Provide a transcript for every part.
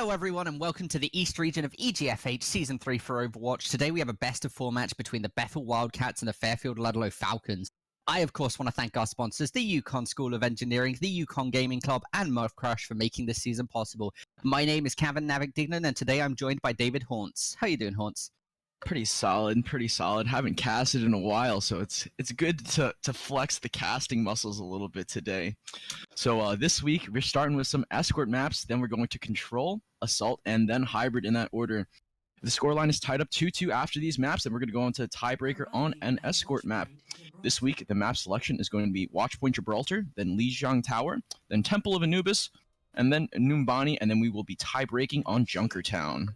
Hello everyone and welcome to the East region of EGFH Season 3 for Overwatch. Today we have a best of 4 match between the Bethel Wildcats and the Fairfield Ludlowe Falcons. I of course want to thank our sponsors, the Yukon School of Engineering, the Yukon Gaming Club and Murph Crush for making this season possible. My name is Kevin Navik-Dignan and today I'm joined by David Haunts. How you doing, Haunts? Pretty solid. Haven't casted in a while, so it's good to flex the casting muscles a little bit today. So this week we're starting with some escort maps, then we're going to control, assault, and then hybrid in that order. The scoreline is tied up 2-2 after these maps, and we're going to go into tiebreaker on an escort map. This week the map selection is going to be Watchpoint Gibraltar, then Lijiang Tower, then Temple of Anubis, and then Numbani, and then we will be tie-breaking on Junkertown.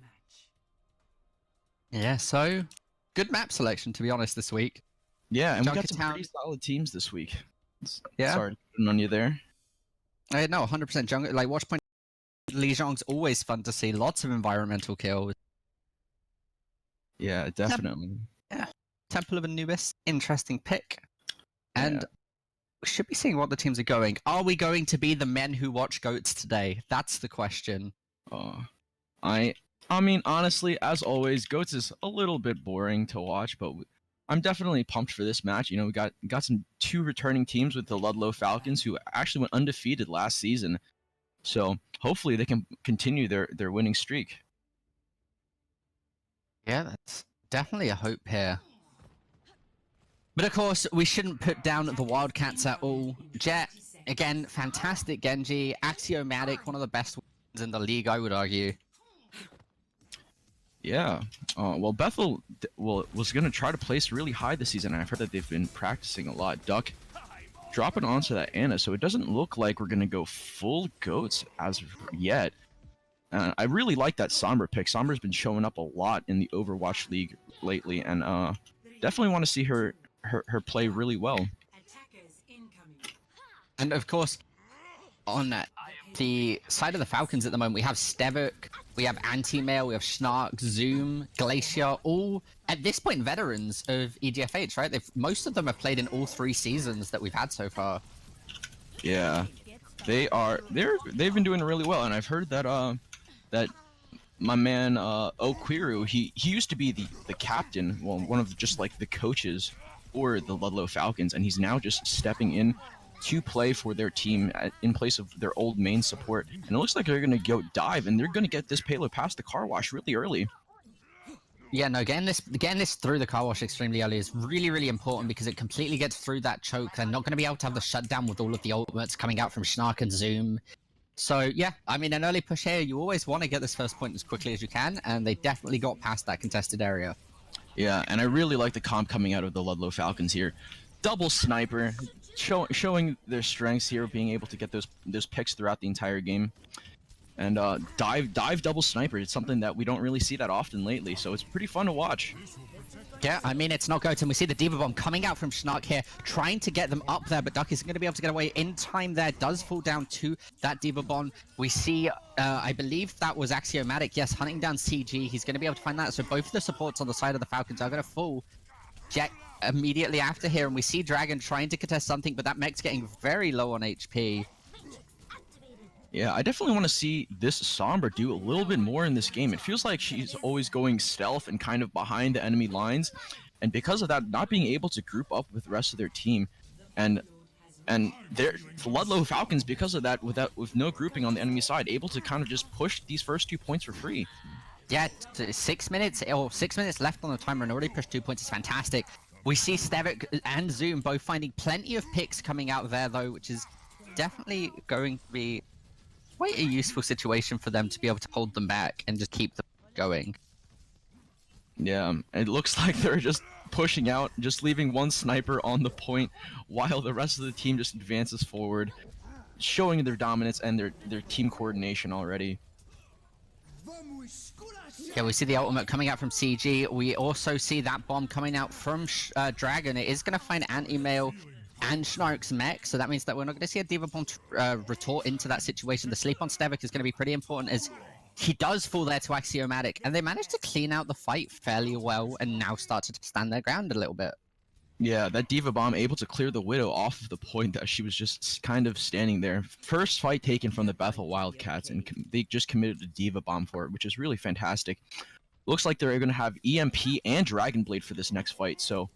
Yeah, so good map selection to be honest this week. Yeah, and we got some pretty solid teams this week. Yeah. Sorry to put on you there. No, 100% jungle. Like Watchpoint Lijiang's always fun to see. Lots of environmental kills. Yeah, definitely. Temple of Anubis, interesting pick. And we should be seeing what the teams are going. Are we going to be the men who watch goats today? That's the question. I mean, honestly, as always, GOATS is a little bit boring to watch, but I'm definitely pumped for this match. You know, we got some 2 returning teams with the Ludlowe Falcons, who actually went undefeated last season. So hopefully they can continue their winning streak. Yeah, that's definitely a hope here. But of course, we shouldn't put down the Wildcats at all. Jet, again, fantastic Genji. Axiomatic, one of the best ones in the league, I would argue. Yeah, well, Bethel was going to try to place really high this season, and I've heard that they've been practicing a lot. Duck dropping onto that Ana, so it doesn't look like we're going to go full GOATS as of yet. I really like that Sombra pick. Sombra's been showing up a lot in the Overwatch League lately, and definitely want to see her play really well. And of course, on the side of the Falcons at the moment, we have Stevik, we have Anti-Mail, we have Schnark, Zoom, Glacier, all at this point veterans of EGFH, right? Most of them have played in all 3 seasons that we've had so far. Yeah, they've been doing really well, and I've heard that that my man Okwiru, he used to be the captain, well, one of just like the coaches for the Ludlowe Falcons, and he's now just stepping in to play for their team in place of their old main support. And it looks like they're going to go dive, and they're going to get this payload past the car wash really early. Yeah, no, getting this through the car wash extremely early is really, really important because it completely gets through that choke. They're not going to be able to have the shutdown with all of the ultimates coming out from Schnark and Zoom. So, yeah, I mean, an early push here, you always want to get this first point as quickly as you can, and they definitely got past that contested area. Yeah, and I really like the comp coming out of the Ludlowe Falcons here. Double sniper, showing their strengths here, being able to get those picks throughout the entire game. And dive double sniper, it's something that we don't really see that often lately, so it's pretty fun to watch. Yeah, I mean, it's not GOATS, and we see the Diva Bomb coming out from Schnark here, trying to get them up there, but Duck isn't going to be able to get away in time there. Does fall down to that Diva Bomb. We see, I believe that was Axiomatic, yes, hunting down CG. He's going to be able to find that, so both of the supports on the side of the Falcons are going to fall. Jet immediately after here, and we see Dragon trying to contest something, but that mech's getting very low on HP. Yeah, I definitely want to see this Sombra do a little bit more in this game. It feels like she's always going stealth and kind of behind the enemy lines, and because of that, not being able to group up with the rest of their team, and the Ludlowe Falcons, because of that, with no grouping on the enemy side, able to kind of just push these first 2 points for free. Yeah, 6 minutes left on the timer and already pushed 2 points is fantastic. We see Stevik and Zoom both finding plenty of picks coming out there though, which is definitely going to be quite a useful situation for them to be able to hold them back and just keep them going. Yeah, it looks like they're just pushing out, just leaving one sniper on the point while the rest of the team just advances forward, showing their dominance and their team coordination already. Yeah, we see the ultimate coming out from CG. We also see that bomb coming out from Dragon. It is going to find Anti-Mail and Schnark's mech, so that means that we're not going to see a Diva Bomb retort into that situation. The sleep on Stevik is going to be pretty important as he does fall there to Axiomatic, and they managed to clean out the fight fairly well and now start to stand their ground a little bit. Yeah, that Diva Bomb able to clear the Widow off of the point that she was just kind of standing there. First fight taken from the Bethel Wildcats, and they just committed a Diva Bomb for it, which is really fantastic. Looks like they're going to have EMP and Dragon Blade for this next fight, so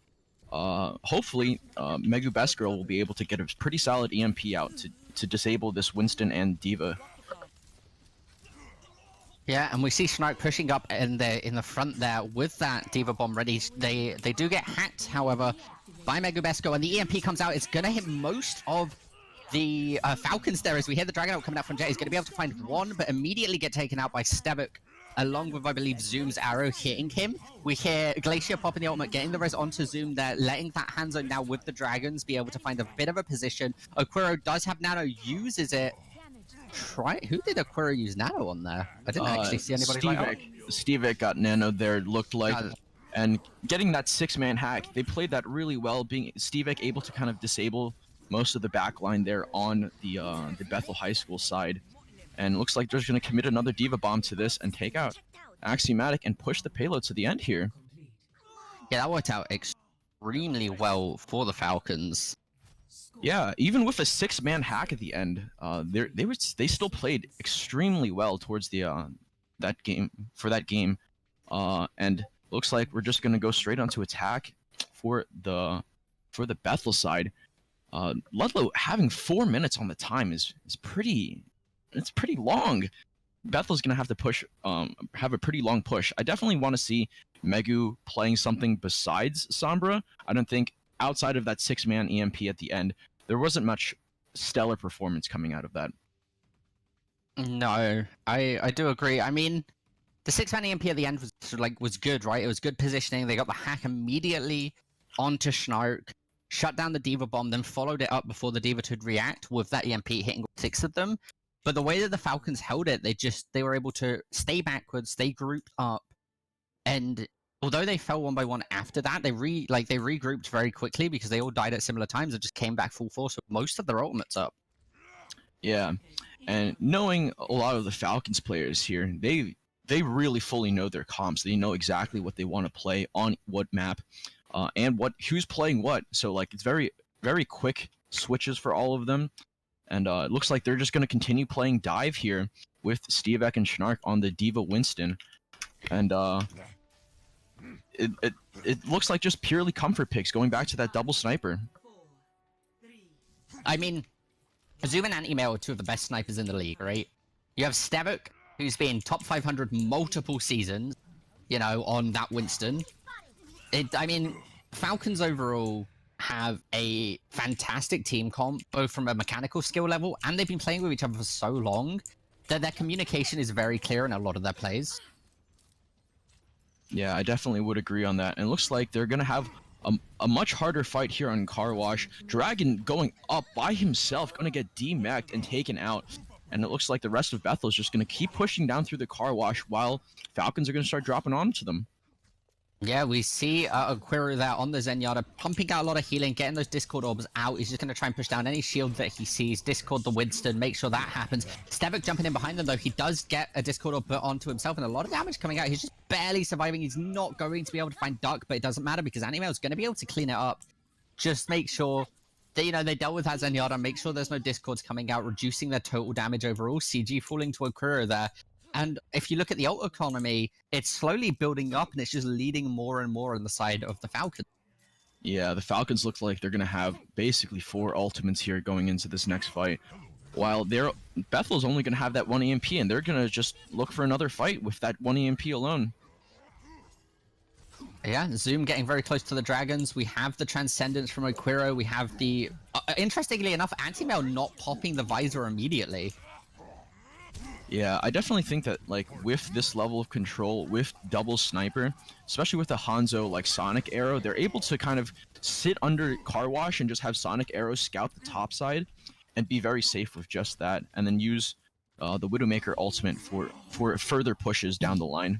hopefully Megu Best Girl will be able to get a pretty solid EMP out to disable this Winston and Diva. Yeah, and we see Snark pushing up in the front there with that Diva Bomb ready. They do get hacked, however, by Megubesco, and the EMP comes out. It's gonna hit most of the Falcons there as we hear the Dragon coming out from Jet. He's gonna be able to find one, but immediately get taken out by Stebuk, along with, I believe, Zoom's arrow hitting him. We hear Glacier popping the ultimate, getting the res onto Zoom there, letting that hand zone now with the Dragons be able to find a bit of a position. Oquiro does have Nano, uses it. Who did Aquira use Nano on there? I didn't actually see anybody. Stevik got Nano there, looked like, and getting that 6-man hack, they played that really well. Being Stevik able to kind of disable most of the backline there on the Bethel High School side, and it looks like they're just going to commit another Diva Bomb to this and take out Axiomatic and push the payload to the end here. Yeah, that worked out extremely well for the Falcons. Yeah, even with a 6-man hack at the end, they still played extremely well towards the that game, and looks like we're just gonna go straight onto attack for the Bethel side. Ludlowe having 4 minutes on the time is pretty long. Bethel's gonna have to push, have a pretty long push. I definitely want to see Megu playing something besides Sombra. I don't think outside of that 6-man EMP at the end, there wasn't much stellar performance coming out of that. No, I do agree. I mean, the 6-man EMP at the end was good, right? It was good positioning. They got the hack immediately onto Snark, shut down the Diva Bomb, then followed it up before the Diva could react with that EMP hitting 6 of them. But the way that the Falcons held it, they were able to stay backwards, stay grouped up, and although they fell one by one after that, they regrouped very quickly because they all died at similar times and just came back full force with most of their ultimates up. Yeah, and knowing a lot of the Falcons players here, they really fully know their comps. They know exactly what they want to play on what map, and who's playing what. So like it's very very quick switches for all of them, and it looks like they're just going to continue playing dive here with Stevek and Schnark on the Diva Winston, and It looks like just purely comfort picks, going back to that double sniper. I mean, Zoom and Anti-Mail are two of the best snipers in the league, right? You have Stevuk, who's been top 500 multiple seasons, you know, on that Winston. I mean, Falcons overall have a fantastic team comp, both from a mechanical skill level, and they've been playing with each other for so long that their communication is very clear in a lot of their plays. Yeah, I definitely would agree on that. And it looks like they're going to have a much harder fight here on Car Wash. Dragon going up by himself, going to get demeched and taken out. And it looks like the rest of Bethel is just going to keep pushing down through the Car Wash while Falcons are going to start dropping onto them. Yeah, we see Aquira there on the Zenyatta, pumping out a lot of healing, getting those Discord orbs out. He's just going to try and push down any shield that he sees. Discord the Winston, make sure that happens. Stevik jumping in behind them, though. He does get a Discord orb put onto himself, and a lot of damage coming out. He's just barely surviving. He's not going to be able to find Duck, but it doesn't matter because Animal is going to be able to clean it up. Just make sure that, you know, they dealt with that Zenyatta, make sure there's no Discords coming out, reducing their total damage overall. CG falling to Aquira there. And if you look at the ult economy, it's slowly building up, and it's just leading more and more on the side of the Falcons. Yeah, the Falcons look like they're going to have basically 4 ultimates here going into this next fight. While Bethel's only going to have that 1 EMP, and they're going to just look for another fight with that 1 EMP alone. Yeah, Zoom getting very close to the Dragons. We have the Transcendence from Aquiro. We have the, interestingly enough, Anti-Mail not popping the visor immediately. Yeah, I definitely think that, like, with this level of control, with double sniper, especially with the Hanzo, like, Sonic Arrow, they're able to kind of sit under Car Wash and just have Sonic Arrow scout the top side and be very safe with just that, and then use the Widowmaker ultimate for further pushes down the line.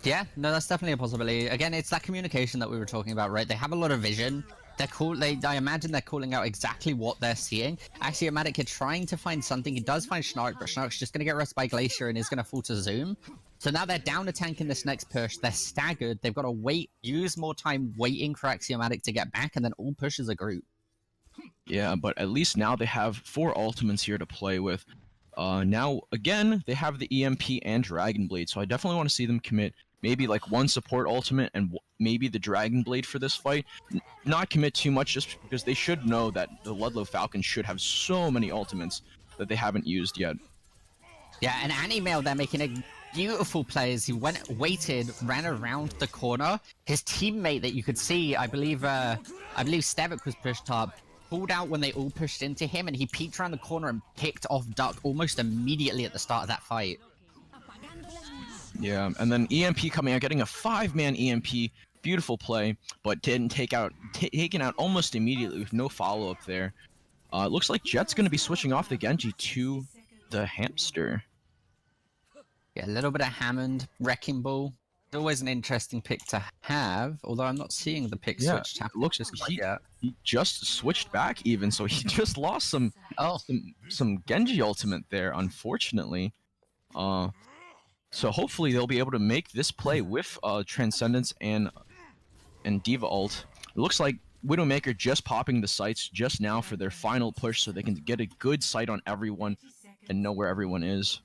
Yeah, no, that's definitely a possibility. Again, it's that communication that we were talking about, right? They have a lot of vision. They're cool. I imagine they're calling out exactly what they're seeing. Axiomatic here trying to find something. He does find Schnark, but Schnark's just going to get rested by Glacier and is going to fall to Zoom. So now they're down a tank in this next push. They're staggered. They've got to wait, use more time waiting for Axiomatic to get back, and then all push as a group. Yeah, but at least now they have 4 ultimates here to play with. Now, again, they have the EMP and Dragon Blade, so I definitely want to see them commit maybe like 1 support ultimate and maybe the Dragon Blade for this fight. Not commit too much just because they should know that the Ludlowe Falcons should have so many ultimates that they haven't used yet. Yeah, and Animail, they're making a beautiful play as he waited, ran around the corner. His teammate that you could see, I believe Stevic was pushed up, pulled out when they all pushed into him, and he peeked around the corner and picked off Duck almost immediately at the start of that fight. Yeah, and then EMP coming out, getting a 5-man EMP, beautiful play, but didn't taken out almost immediately with no follow-up there. It looks like Jet's going to be switching off the Genji to the Hamster. Yeah, a little bit of Hammond, Wrecking Ball. It's always an interesting pick to have, although I'm not seeing the pick switch happen. Looks just he just switched back even, so he just lost some Genji ultimate there, unfortunately. So hopefully they'll be able to make this play with Transcendence and Diva ult. It looks like Widowmaker just popping the sights just now for their final push so they can get a good sight on everyone and know where everyone is.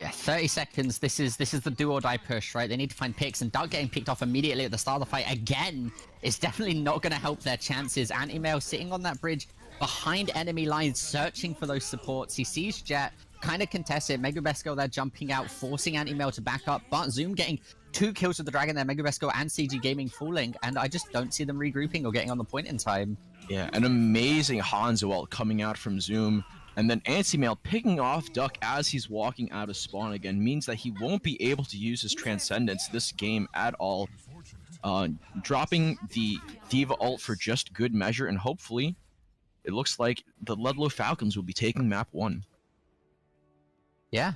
Yeah, 30 seconds. This is the do or die push, right? They need to find picks, and Doug getting picked off immediately at the start of the fight again is definitely not going to help their chances. Anti-Mail sitting on that bridge behind enemy lines, searching for those supports. He sees Jet kind of contested. Megabesco there jumping out, forcing Anti-Mail to back up, but Zoom getting 2 kills with the Dragon there, Megabesco and CG Gaming falling, and I just don't see them regrouping or getting on the point in time. Yeah, an amazing Hanzo ult coming out from Zoom. And then Anti-Mail picking off Duck as he's walking out of spawn again means that he won't be able to use his Transcendence this game at all. Dropping the Diva ult for just good measure, and hopefully it looks like the Ludlowe Falcons will be taking map 1. Yeah.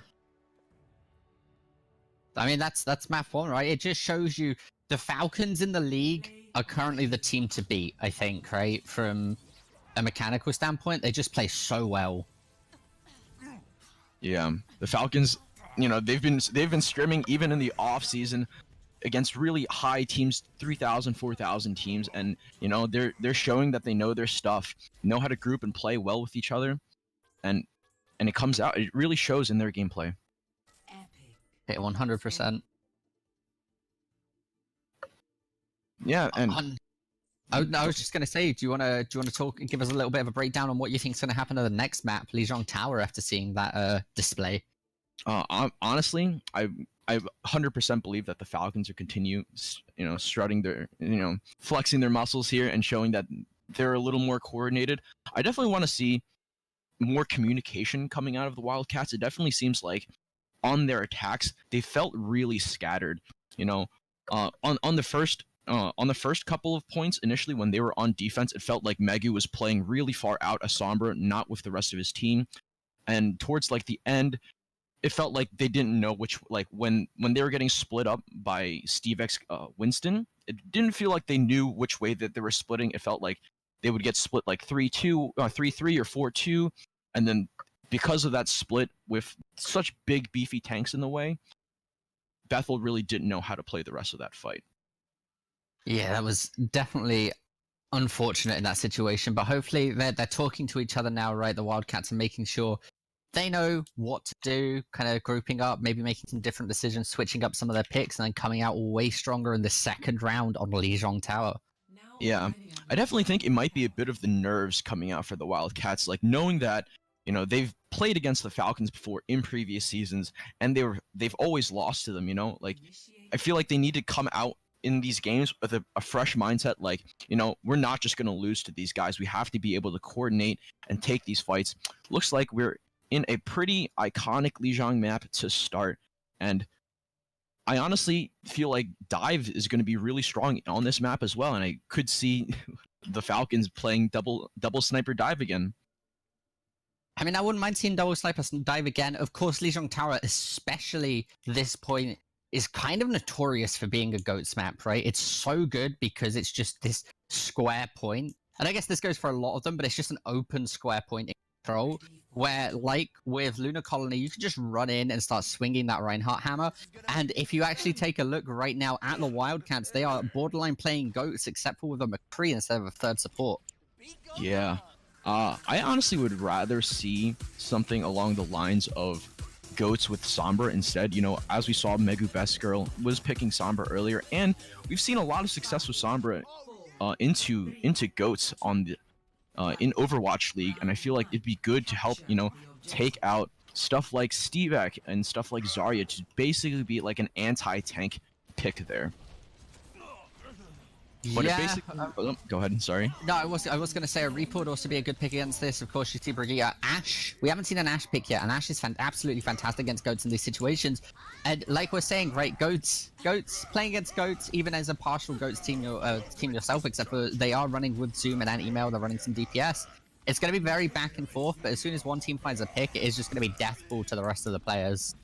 I mean, that's map 1, right? It just shows you the Falcons in the league are currently the team to beat, I think, right? From a mechanical standpoint, they just play so well. Yeah, the Falcons, you know, they've been scrimming even in the off season against really high teams, 3,000, 4,000 teams, and you know they're showing that they know their stuff, know how to group and play well with each other, and it comes out. It really shows in their gameplay. Yeah, 100%. Yeah, and. I was just going to say, do you want to talk and give us a little bit of a breakdown on what you think is going to happen to the next map, Lijiang Tower, after seeing that display? Honestly, I 100% believe that the Falcons are continue, strutting their, flexing their muscles here and showing that they're a little more coordinated. I definitely want to see more communication coming out of the Wildcats. It definitely seems like on their attacks they felt really scattered. On the first couple of points initially when they were on defense, it felt like Megu was playing really far out of Sombra, not with the rest of his team. And towards like the end, it felt like they didn't know which, like when they were getting split up by SteveX Winston, it didn't feel like they knew which way that they were splitting. It felt like they would get split like 3-2, 3-3 or 4-2. And then because of that split with such big beefy tanks in the way, Bethel really didn't know how to play the rest of that fight. Yeah, that was definitely unfortunate in that situation, but hopefully they're talking to each other now, right? The Wildcats, and making sure they know what to do, kind of grouping up, maybe making some different decisions, switching up some of their picks, and then coming out way stronger in the second round on Lijiang Tower. Yeah, I definitely think it might be a bit of the nerves coming out for the Wildcats, like knowing that, they've played against the Falcons before in previous seasons, and they've always lost to them, like I feel like they need to come out in these games with a fresh mindset, like, we're not just going to lose to these guys. We have to be able to coordinate and take these fights. Looks like we're in a pretty iconic Lijiang map to start, and I honestly feel like Dive is going to be really strong on this map as well, and I could see the Falcons playing double sniper dive again. I mean, I wouldn't mind seeing double sniper dive again. Of course, Lijiang Tower, especially this point, is kind of notorious for being a GOATS map, right? It's so good because it's just this square point. And I guess this goes for a lot of them, but it's just an open square point in control where, like with Lunar Colony, you can just run in and start swinging that Reinhardt hammer. And if you actually take a look right now at the Wildcats, they are borderline playing goats, except for with a McCree instead of a third support. Yeah. I honestly would rather see something along the lines of goats with Sombra instead. You know, as we saw, Megu Best Girl was picking Sombra earlier, and we've seen a lot of success with Sombra into goats on the in Overwatch League, and I feel like it'd be good to help, you know, take out stuff like Stevek and stuff like Zarya to basically be like an anti-tank pick there. But Yeah. it basically, go ahead. Sorry. No, I was going to say a Reaper would also be a good pick against this. Of course, you see Brigitte. Ashe. We haven't seen an Ashe pick yet, and Ashe is absolutely fantastic against goats in these situations. And like we're saying, right, goats playing against goats, even as a partial goats team, team yourself, except for they are running with Zoom and anti-mail. They're running some DPS. It's going to be very back and forth, but as soon as one team finds a pick, it is just going to be death ball to the rest of the players.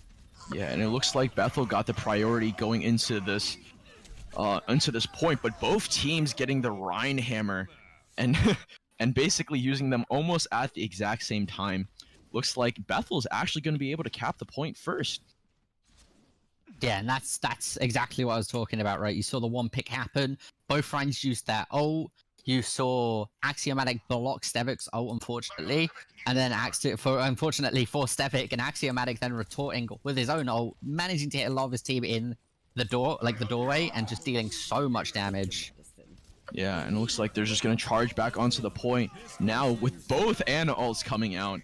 Yeah, and it looks like Bethel got the priority going into this point, but both teams getting the Rhine hammer and and basically using them almost at the exact same time. Looks like Bethel's actually going to be able to cap the point first. Yeah, and that's exactly what I was talking about, right? You saw the one pick happen. Both Rhines used their ult. You saw Axiomatic block Stevik's ult, unfortunately, and then unfortunately for Stevik, and Axiomatic then retorting with his own ult, managing to hit a lot of his team in the doorway, and just dealing so much damage. Yeah, and it looks like they're just going to charge back onto the point now with both Ana ults coming out.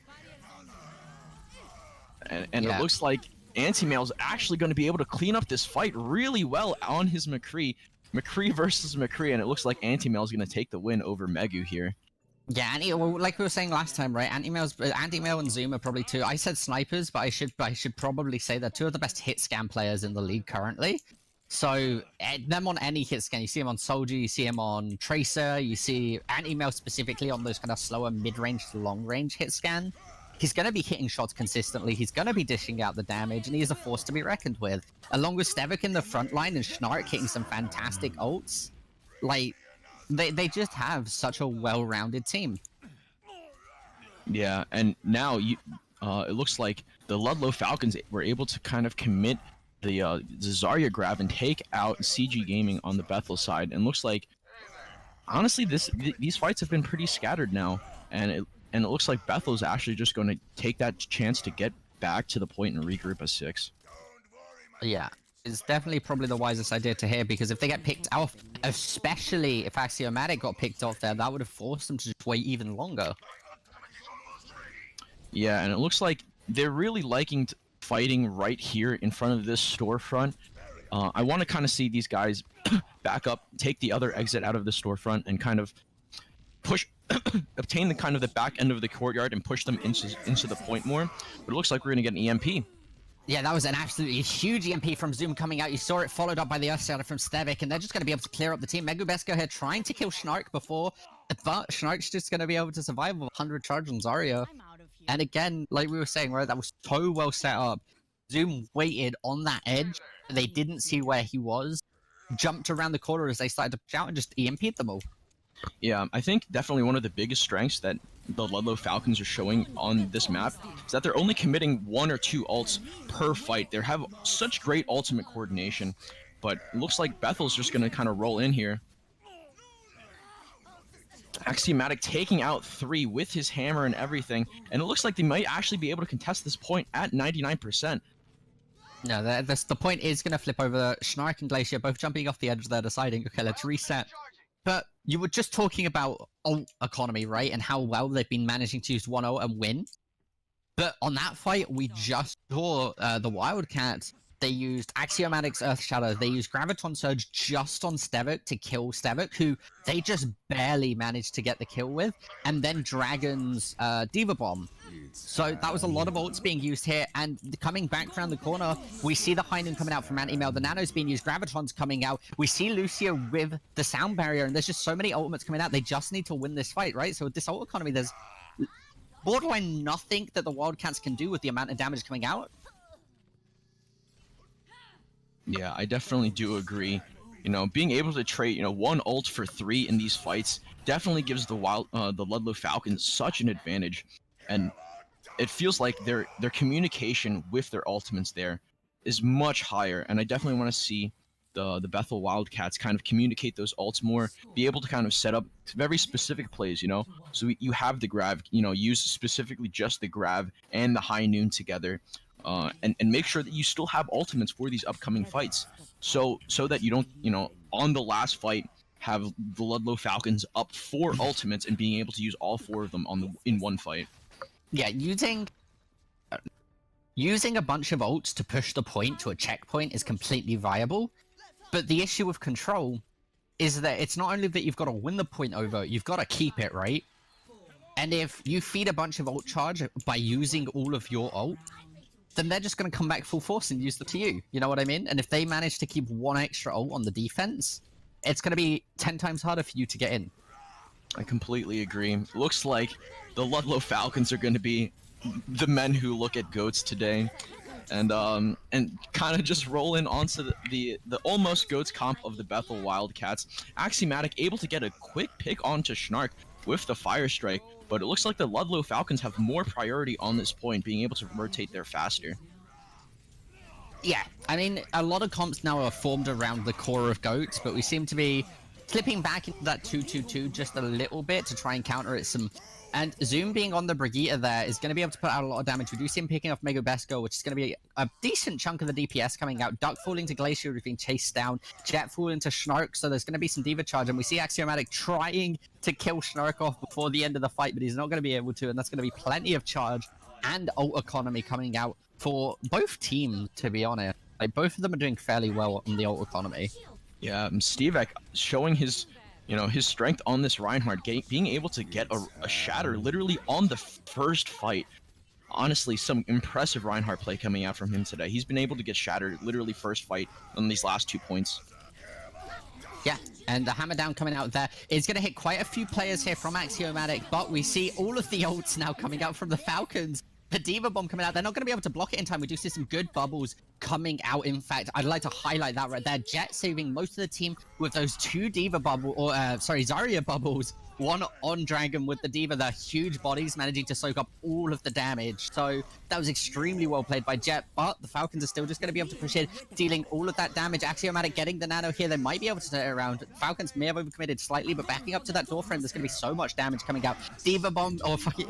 And yeah. It looks like Anti-Mail's actually going to be able to clean up this fight really well on his McCree. McCree versus McCree, and it looks like Anti-Mail's going to take the win over Megu here. Yeah, like we were saying last time, right? Anti-Mail and Zoom are probably two. I said snipers, but I should probably say they're two of the best hit scan players in the league currently. So them on any hit scan, you see him on Soldier, you see him on Tracer, you see Anti-Mail specifically on those kind of slower mid-range to long-range hit scan. He's going to be hitting shots consistently. He's going to be dishing out the damage, and he is a force to be reckoned with. Along with Stevik in the front line and Schnark hitting some fantastic ults. Like, they just have such a well-rounded team. Yeah, and now it looks like the Ludlowe Falcons were able to kind of commit the Zarya grab and take out CG Gaming on the Bethel side. And looks like, honestly, these fights have been pretty scattered now, and it looks like Bethel's actually just going to take that chance to get back to the point and regroup as 6. Yeah, it's definitely probably the wisest idea to hear, because if they get picked off, especially if Axiomatic got picked off there, that would have forced them to just wait even longer. Yeah, and it looks like they're really liking fighting right here in front of this storefront. I want to kind of see these guys back up, take the other exit out of the storefront, and kind of push, obtain the kind of the back end of the courtyard and push them into the point more. But it looks like we're going to get an EMP. Yeah, that was an absolutely huge EMP from Zoom coming out. You saw it followed up by the Earthshatter from Stevik, and they're just going to be able to clear up the team. Megubesko here trying to kill Schnark before, but Schnark's just going to be able to survive with 100 charge on Zarya. And again, like we were saying, right, that was so well set up. Zoom waited on that edge. They didn't see where he was. Jumped around the corner as they started to push out and just EMP'd them all. Yeah, I think definitely one of the biggest strengths that the Ludlowe Falcons are showing on this map is that they're only committing 1 or 2 ults per fight. They have such great ultimate coordination, but it looks like Bethel's just going to kind of roll in here. Axiomatic taking out 3 with his hammer and everything, and it looks like they might actually be able to contest this point at 99%. No, the point is going to flip over. Schnark and Glacier both jumping off the edge there, deciding, okay, let's reset. But you were just talking about ult economy, right? And how well they've been managing to use 1 ult and win. But on that fight, we just saw the Wildcats. They used Axiomatic's Earth Shadow. They used Graviton Surge just on Stevik to kill Stevik, who they just barely managed to get the kill with. And then Dragon's Diva Bomb. So that was a lot of ults being used here. And coming back around the corner, we see the Heinen coming out from Anti-Mail. The Nano's being used. Graviton's coming out. We see Lucio with the Sound Barrier. And there's just so many ultimates coming out. They just need to win this fight, right? So with this ult economy, there's borderline nothing that the Wildcats can do with the amount of damage coming out. Yeah, I definitely do agree. You know, being able to trade, 1 ult for 3 in these fights definitely gives the Ludlowe Falcons such an advantage. And it feels like their communication with their ultimates there is much higher, and I definitely want to see the Bethel Wildcats kind of communicate those ults more, be able to kind of set up very specific plays, So you have the grab, use specifically just the grab and the high noon together, and make sure that you still have ultimates for these upcoming fights, so that you don't, on the last fight have the Ludlowe Falcons up 4 ultimates and being able to use all 4 of them in one fight. Yeah, using a bunch of ults to push the point to a checkpoint is completely viable. But the issue with control is that it's not only that you've got to win the point over, you've got to keep it, right? And if you feed a bunch of ult charge by using all of your ult, then they're just going to come back full force and use the to you. You know what I mean? And if they manage to keep 1 extra ult on the defense, it's going to be 10 times harder for you to get in. I completely agree. Looks like the Ludlowe Falcons are going to be the men who look at GOATs today. And kind of just roll in onto the almost GOATs comp of the Bethel Wildcats. Axiomatic able to get a quick pick onto Schnark with the Fire Strike, but it looks like the Ludlowe Falcons have more priority on this point, being able to rotate there faster. Yeah, I mean, a lot of comps now are formed around the core of GOATs, but we seem to be slipping back into that 2-2-2 just a little bit to try and counter it some. And Zoom being on the Brigitte there is going to be able to put out a lot of damage. We do see him picking off Mega Besco, which is going to be a decent chunk of the DPS coming out. Duck falling to Glacier, who's being chased down. Jet falling to Schnark, so there's going to be some Diva charge. And we see Axiomatic trying to kill Schnark off before the end of the fight, but he's not going to be able to. And that's going to be plenty of charge and ult economy coming out for both teams, to be honest. Like, both of them are doing fairly well on the ult economy. Yeah, Stevek showing his strength on this Reinhardt, being able to get a shatter literally on the first fight. Honestly, some impressive Reinhardt play coming out from him today. He's been able to get shattered literally first fight on these last 2 points. Yeah, and the hammer down coming out there is going to hit quite a few players here from Axiomatic, but we see all of the ults now coming out from the Falcons. The Diva Bomb coming out, they're not going to be able to block it in time. We do see some good bubbles coming out. In fact, I'd like to highlight that right there. Jet saving most of the team with those 2 Diva bubble, or Zarya bubbles. 1 on Dragon with the Diva, the huge bodies managing to soak up all of the damage. So that was extremely well played by Jet, but the Falcons are still just going to be able to push in, dealing all of that damage. Axiomatic getting the nano here. They might be able to turn it around. Falcons may have overcommitted slightly, but backing up to that door frame, there's going to be so much damage coming out. Diva Bomb, or fucking,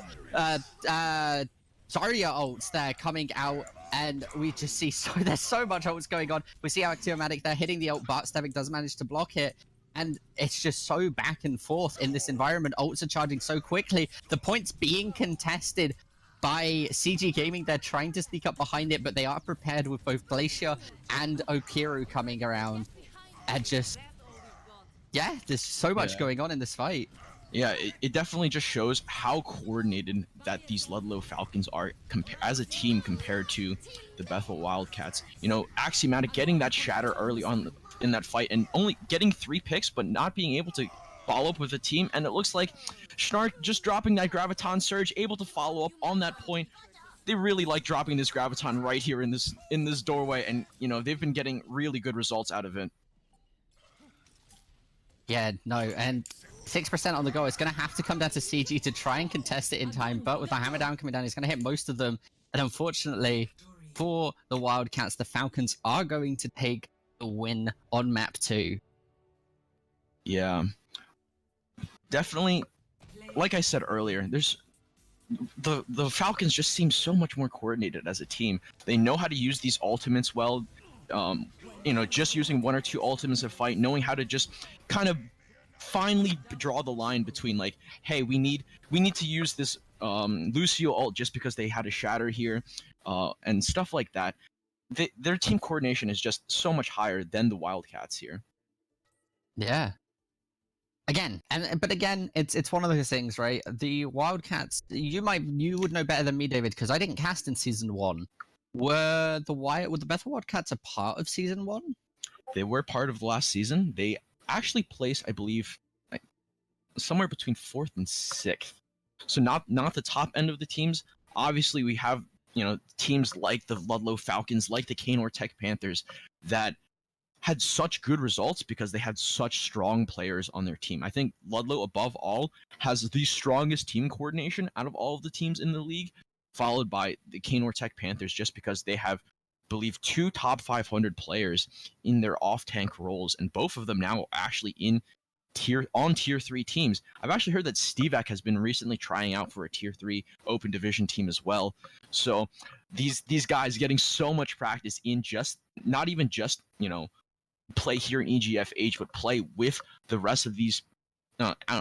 Zarya ults there coming out, and we just see there's so much ults going on. We see Axiomatic there hitting the ult, but Stevik does manage to block it, and it's just so back and forth in this environment. Ults are charging so quickly. The points being contested by CG Gaming. They're trying to sneak up behind it, but they are prepared with both Glacier and Okiru coming around. And just, yeah, there's so much going on in this fight. Yeah, it definitely just shows how coordinated that these Ludlowe Falcons are as a team compared to the Bethel Wildcats. Axiomatic getting that shatter early on in that fight and only getting 3 picks, but not being able to follow up with a team. And it looks like Schnark just dropping that Graviton Surge, able to follow up on that point. They really like dropping this Graviton right here in this doorway, and they've been getting really good results out of it. Yeah, no, and 6% on the go. It's going to have to come down to CG to try and contest it in time, but with the hammer down coming down, he's going to hit most of them. And unfortunately for the Wildcats, the Falcons are going to take the win on map 2. Yeah, definitely. Like I said earlier, there's the Falcons just seem so much more coordinated as a team. They know how to use these ultimates well. Just using 1 or 2 ultimates a fight, knowing how to just kind of finally draw the line between, like, hey, we need to use this Lucio ult just because they had a shatter here, and stuff like that. Their team coordination is just so much higher than the Wildcats here. Yeah. But again, it's one of those things, right? The Wildcats, you would know better than me, David, because I didn't cast in season 1. Were the Bethel Wildcats a part of season 1? They were part of the last season. They actually placed, I believe, like, somewhere between 4th and 6th. So not the top end of the teams. Obviously, we have teams like the Ludlowe Falcons, like the Kanor Tech Panthers, that had such good results because they had such strong players on their team. I think Ludlowe, above all, has the strongest team coordination out of all of the teams in the league. followed by the Kaynor Tech Panthers, just because they have, believe, 2 top 500 players in their off-tank roles, and both of them now are actually in tier 3 teams. I've actually heard that Stevek has been recently trying out for a tier 3 open division team as well. So these guys getting so much practice in just not even just, you know, play here in EGFH, but play with the rest of these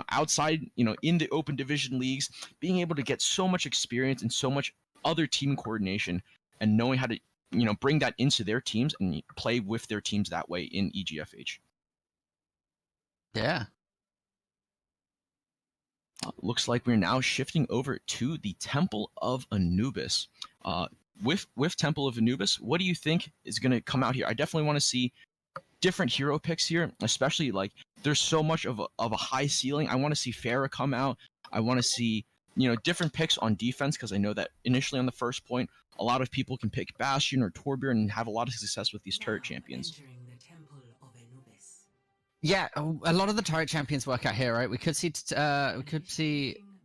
outside, you know, in the open division leagues, being able to get so much experience and so much other team coordination, and knowing how to, you know, bring that into their teams and play with their teams that way in EGFH. Yeah. Looks like we're now shifting over to the Temple of Anubis. With Temple of Anubis, what do you think is going to come out here? I definitely want to see different hero picks here, especially like there's so much of a high ceiling. I want to see Pharah come out. I want to see, you know, different picks on defense, because I know that initially on the first point, a lot of people can pick Bastion or Torbjorn and have a lot of success with these turret champions. Yeah, a lot of the turret champions work out here, right? We could see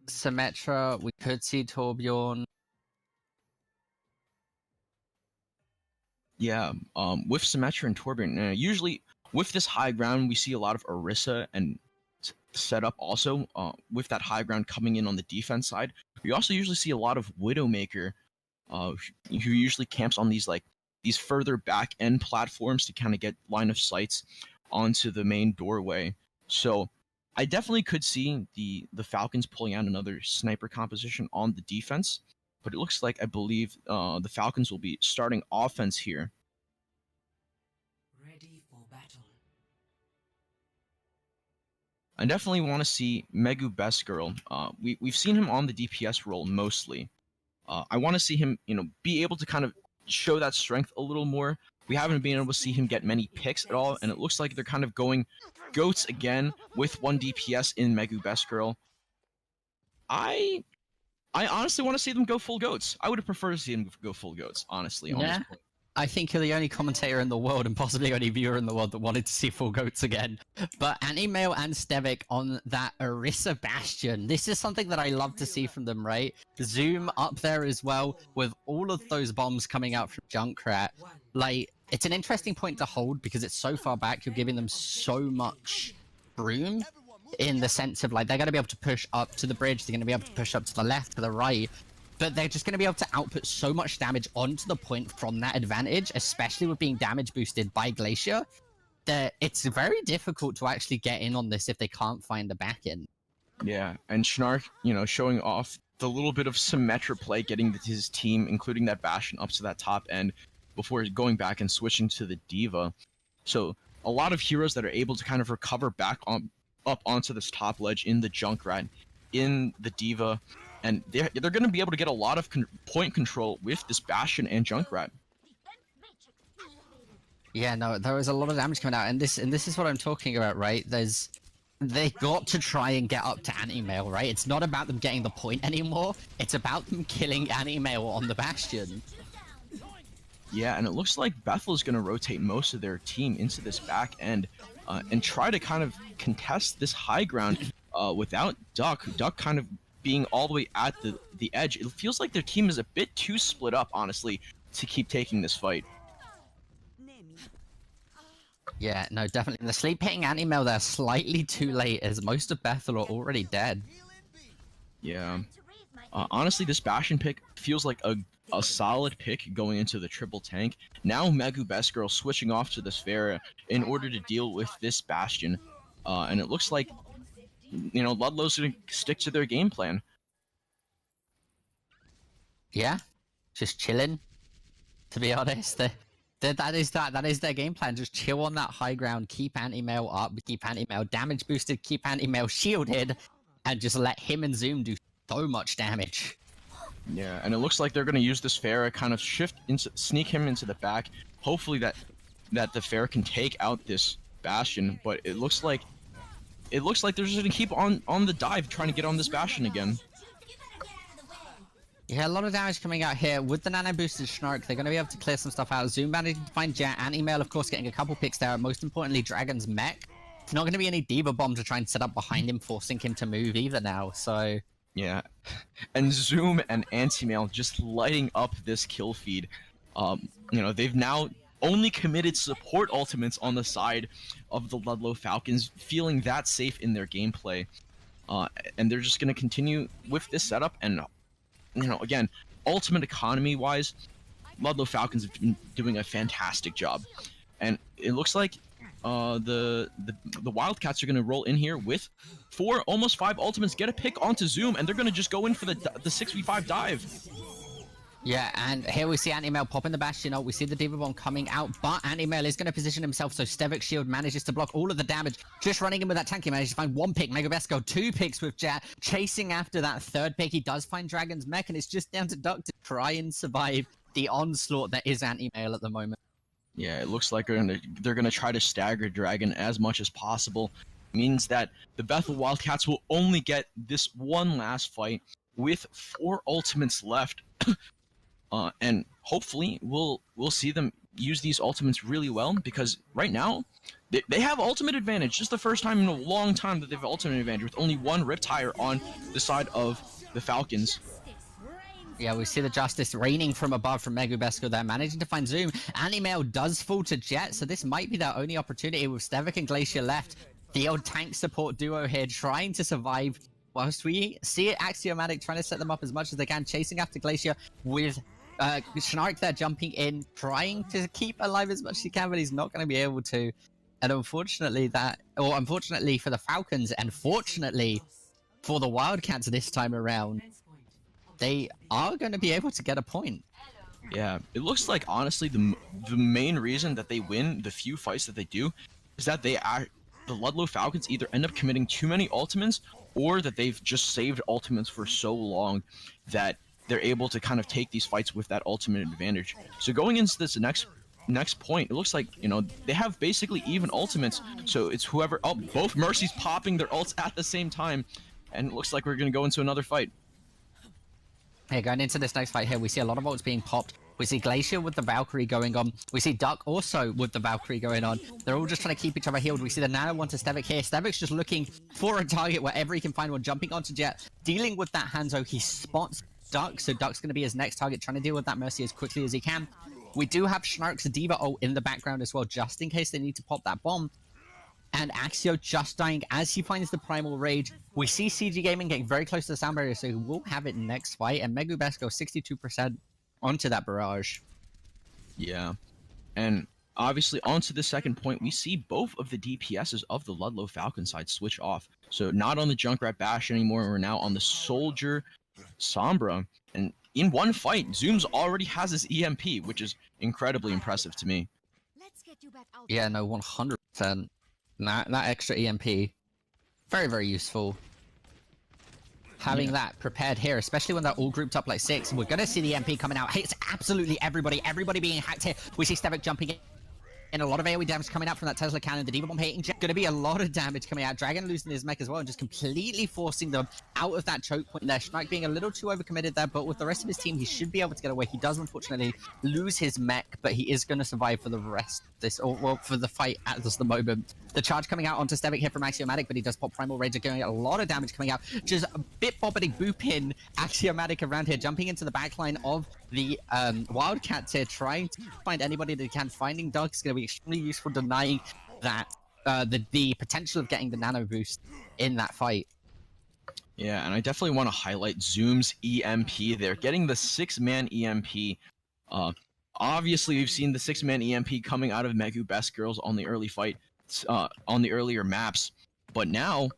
Symmetra, we could see Torbjorn. Yeah, with Symmetra and Torbjorn, usually with this high ground, we see a lot of Orisa and setup also. With that high ground coming in on the defense side, we also usually see a lot of Widowmaker, who usually camps on these further back end platforms to kind of get line of sights onto the main doorway. So I definitely could see the Falcons pulling out another sniper composition on the defense. But it looks like, I believe, the Falcons will be starting offense here. Ready for battle. I definitely want to see Megu Best Girl. We've seen him on the DPS role mostly. I want to see him, you know, be able to kind of show that strength a little more. We haven't been able to see him get many picks at all, and it looks like they're kind of going goats again with 1 DPS in Megu Best Girl. I honestly want to see them go full goats. I would have preferred to see them go full goats, honestly, on this point. I think you're the only commentator in the world, and possibly only viewer in the world, that wanted to see full goats again. But Anti-Mail and Stevik on that Orisa Bastion. This is something that I love to see from them, right? Zoom up there as well, with all of those bombs coming out from Junkrat. Like, it's an interesting point to hold, because it's so far back, you're giving them so much room, in the sense of, like, they're going to be able to push up to the bridge, they're going to be able to push up to the left, to the right, but they're just going to be able to output so much damage onto the point from that advantage, especially with being damage boosted by Glacier, that it's very difficult to actually get in on this if they can't find the back end. Yeah, and Schnark, you know, showing off the little bit of Symmetra play, getting his team, including that Bastion, up to that top end before going back and switching to the Diva. So a lot of heroes that are able to kind of recover back up onto this top ledge in the Junkrat, in the Diva, and they're going to be able to get a lot of point control with this Bastion and Junkrat. Yeah, no, there was a lot of damage coming out, and this is what I'm talking about, right? They got to try and get up to Anti-Mail, right? It's not about them getting the point anymore. It's about them killing Anti-Mail on the Bastion. Yeah, and it looks like Bethel is going to rotate most of their team into this back end and try to kind of contest this high ground without Duck. Duck kind of being all the way at the edge. It feels like their team is a bit too split up, honestly, to keep taking this fight. Yeah, no, definitely. The sleep hitting Anti-Mail there slightly too late, as most of Bethel are already dead. Yeah. Honestly, this Bastion pick feels like a solid pick going into the triple tank. Now Megu Best Girl switching off to the Sphera in order to deal with this Bastion. And it looks like, you know, Ludlow's going to stick to their game plan. Yeah, just chilling, to be honest. That is their game plan. Just chill on that high ground, keep Anti-Mail up, keep Anti-Mail damage boosted, keep Anti-Mail shielded, and just let him and Zoom do so much damage. Yeah, and it looks like they're going to use this Pharah, kind of sneak him into the back. Hopefully that the Pharah can take out this Bastion, but it looks like they're just going to keep on the dive, trying to get on this Bastion again. Yeah, a lot of damage coming out here. With the nano boosted Schnark, they're going to be able to clear some stuff out. Zoom managing to find Jet. Anti-Mail, of course, getting a couple picks there. Most importantly, Dragon's mech. It's not going to be any Diva Bomb to try and set up behind him, forcing him to move either now, so... Yeah, and Zoom and Anti-Mail just lighting up this kill feed. They've now only committed support ultimates on the side of the Ludlowe Falcons, feeling that safe in their gameplay. And they're just going to continue with this setup. And, again, ultimate economy-wise, Ludlowe Falcons have been doing a fantastic job. And it looks like the Wildcats are going to roll in here with almost 5 ultimates, get a pick onto Zoom, and they're going to just go in for the 6v5 dive. Yeah, and here we see Anti-Mail popping the Bastion. We see the Diva Bomb coming out, but Anti-Mail is going to position himself so Stevic's shield manages to block all of the damage. Just running in with that tank, he manages to find 1 pick. Megabesco 2 picks with Jet. Chasing after that 3rd pick, he does find Dragon's Mech, and it's just down to Duck to try and survive the onslaught that is Anti-Mail at the moment. Yeah, it looks like they're gonna try to stagger Dragon as much as possible. Means that the Bethel Wildcats will only get this one last fight with 4 ultimates left. And hopefully we'll see them use these ultimates really well, because right now they have ultimate advantage. Just the first time in a long time that they have ultimate advantage, with only 1 Riptire on the side of the Falcons. Yeah, we see the Justice raining from above from Megubesco there, managing to find Zoom. Anti-Mail does fall to Jet, so this might be their only opportunity with Stevic and Glacier left. The old tank support duo here trying to survive, whilst we see Axiomatic trying to set them up as much as they can, chasing after Glacier with Snark there jumping in, trying to keep alive as much as he can, but he's not going to be able to. And unfortunately for the Falcons, and fortunately for the Wildcats this time around, they are going to be able to get a point. Yeah, it looks like, honestly, the main reason that they win the few fights that they do is that the Ludlowe Falcons either end up committing too many ultimates, or that they've just saved ultimates for so long that they're able to kind of take these fights with that ultimate advantage. So going into this next point, it looks like, they have basically even ultimates. So it's whoever... Oh, both Mercies popping their ults at the same time. And it looks like we're going to go into another fight. Hey, going into this next fight here, we see a lot of ults being popped. We see Glacier with the Valkyrie going on. We see Duck also with the Valkyrie going on. They're all just trying to keep each other healed. We see the Nano onto Stevic here. Stevic's just looking for a target wherever he can find one, jumping onto Jet, dealing with that Hanzo. He spots Duck, so Duck's going to be his next target, trying to deal with that Mercy as quickly as he can. We do have Schnark's Diva ult in the background as well, just in case they need to pop that bomb. And Axio just dying as he finds the Primal Rage. We see CG Gaming getting very close to the sound barrier, so we'll have it next fight. And Megubesco 62% onto that barrage. Yeah. And obviously onto the second point, we see both of the DPSs of the Ludlowe Falcon side switch off. So not on the Junkrat Bash anymore, we're now on the Soldier Sombra. And in one fight, Zoom's already has his EMP, which is incredibly impressive to me. Yeah, no, 100%. That extra EMP, very, very useful. Having that prepared here, especially when they're all grouped up like 6. We're going to see the EMP coming out. Hey, it's absolutely everybody being hacked here. We see Stevic jumping in. And a lot of AoE damage coming out from that Tesla cannon. The Diva Bomb hitting Jet. Going to be a lot of damage coming out. Dragon losing his mech as well and just completely forcing them out of that choke point there. Schneik being a little too overcommitted there, but with the rest of his team, he should be able to get away. He does unfortunately lose his mech, but he is going to survive for the rest of this, or well, for the fight at this the moment. The charge coming out onto Stevic here from Axiomatic, but he does pop Primal Rage, going a lot of damage coming out. Just a bit bobbiting boop in Axiomatic around here, jumping into the backline of the Wildcats here, trying to find anybody that can. Finding Doug is going to be extremely useful, denying that the potential of getting the nano boost in that fight. Yeah, and I definitely want to highlight Zoom's EMP there, getting the 6-man EMP. Obviously, we've seen the 6-man EMP coming out of Megu Best Girls on the early fight, on the earlier maps, but now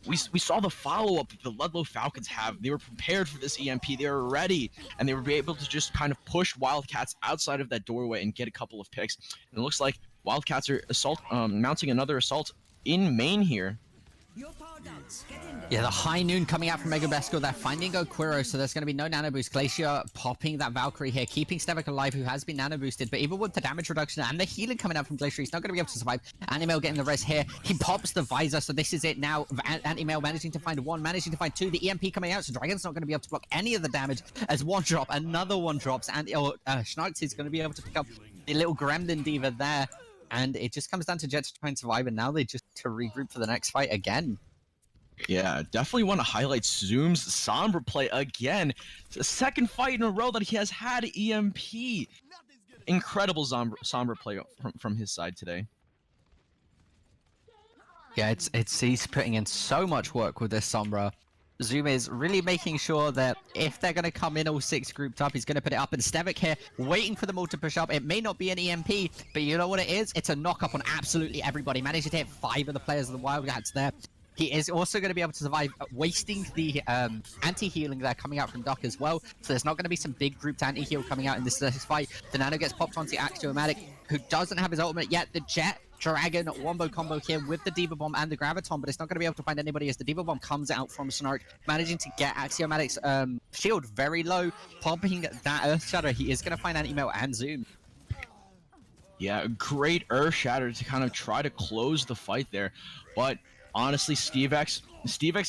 we saw the follow-up that the Ludlowe Falcons have. They were prepared for this EMP. They were ready, and they were able to just kind of push Wildcats outside of that doorway and get a couple of picks. And it looks like Wildcats are mounting another assault in main here. Yeah, the high noon coming out from Megabesco. They're finding Oquiro, so there's going to be no nano boost. Glacier popping that Valkyrie here, keeping Stevic alive, who has been nano boosted. But even with the damage reduction and the healing coming out from Glacier, he's not going to be able to survive. Anti-Mail getting the res here. He pops the visor, so this is it now. Anti-Mail managing to find 1, managing to find 2. The EMP coming out, so Dragon's not going to be able to block any of the damage. As one drop, another one drops, and Schnarks is going to be able to pick up the little Gremlin Diva there. And it just comes down to Jet to try and survive, and now they just to regroup for the next fight again. Yeah, definitely want to highlight Zoom's Sombra play again. It's the second fight in a row that he has had EMP. Incredible Sombra play from his side today. Yeah, it's he's putting in so much work with this Sombra. Zoom is really making sure that if they're going to come in all 6 grouped up, he's going to put it up. And Stevic here, waiting for them all to push up. It may not be an EMP, but you know what it is? It's a knock-up on absolutely everybody. Managed to hit 5 of the players of the Wildcats there. He is also going to be able to survive, wasting the anti-healing there coming out from Duck as well. So there's not going to be some big grouped anti-heal coming out in this fight. The Nano gets popped onto the Axiomatic, who doesn't have his ultimate yet. The Jet Dragon wombo combo here with the Diva Bomb and the Graviton, but it's not going to be able to find anybody as the Diva Bomb comes out from Snark, managing to get Axiomatic's shield very low, popping that Earth Shatter. He is going to find Anti-Melt and Zoom. Yeah, great Earth Shatter to kind of try to close the fight there, but honestly, Steve-X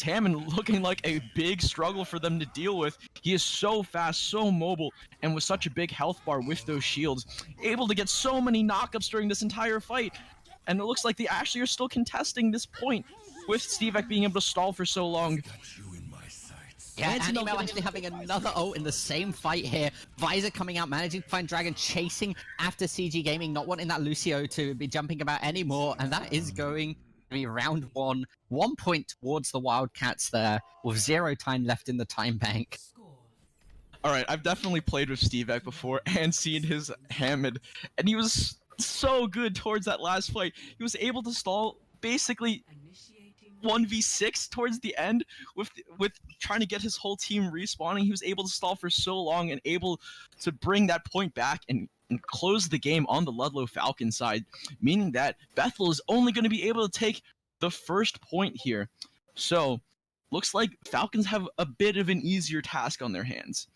Hammond looking like a big struggle for them to deal with. He is so fast, so mobile, and with such a big health bar with those shields, able to get so many knockups during this entire fight. And it looks like they actually are still contesting this point with Steve-X being able to stall for so long. Yeah, Anti-Melt actually having another ult in the same fight here. Visor coming out, managing to find Dragon, chasing after CG Gaming, not wanting that Lucio to be jumping about anymore, and that is going to be round 1. 1 point towards the Wildcats there, with 0 time left in the time bank. Alright, I've definitely played with Steve-X before and seen his Hammond, and he was so good towards that last fight. He was able to stall basically 1v6 towards the end with trying to get his whole team respawning. He was able to stall for so long and able to bring that point back and close the game on the Ludlowe Falcons side, meaning that Bethel is only going to be able to take the first point here. So, looks like Falcons have a bit of an easier task on their hands.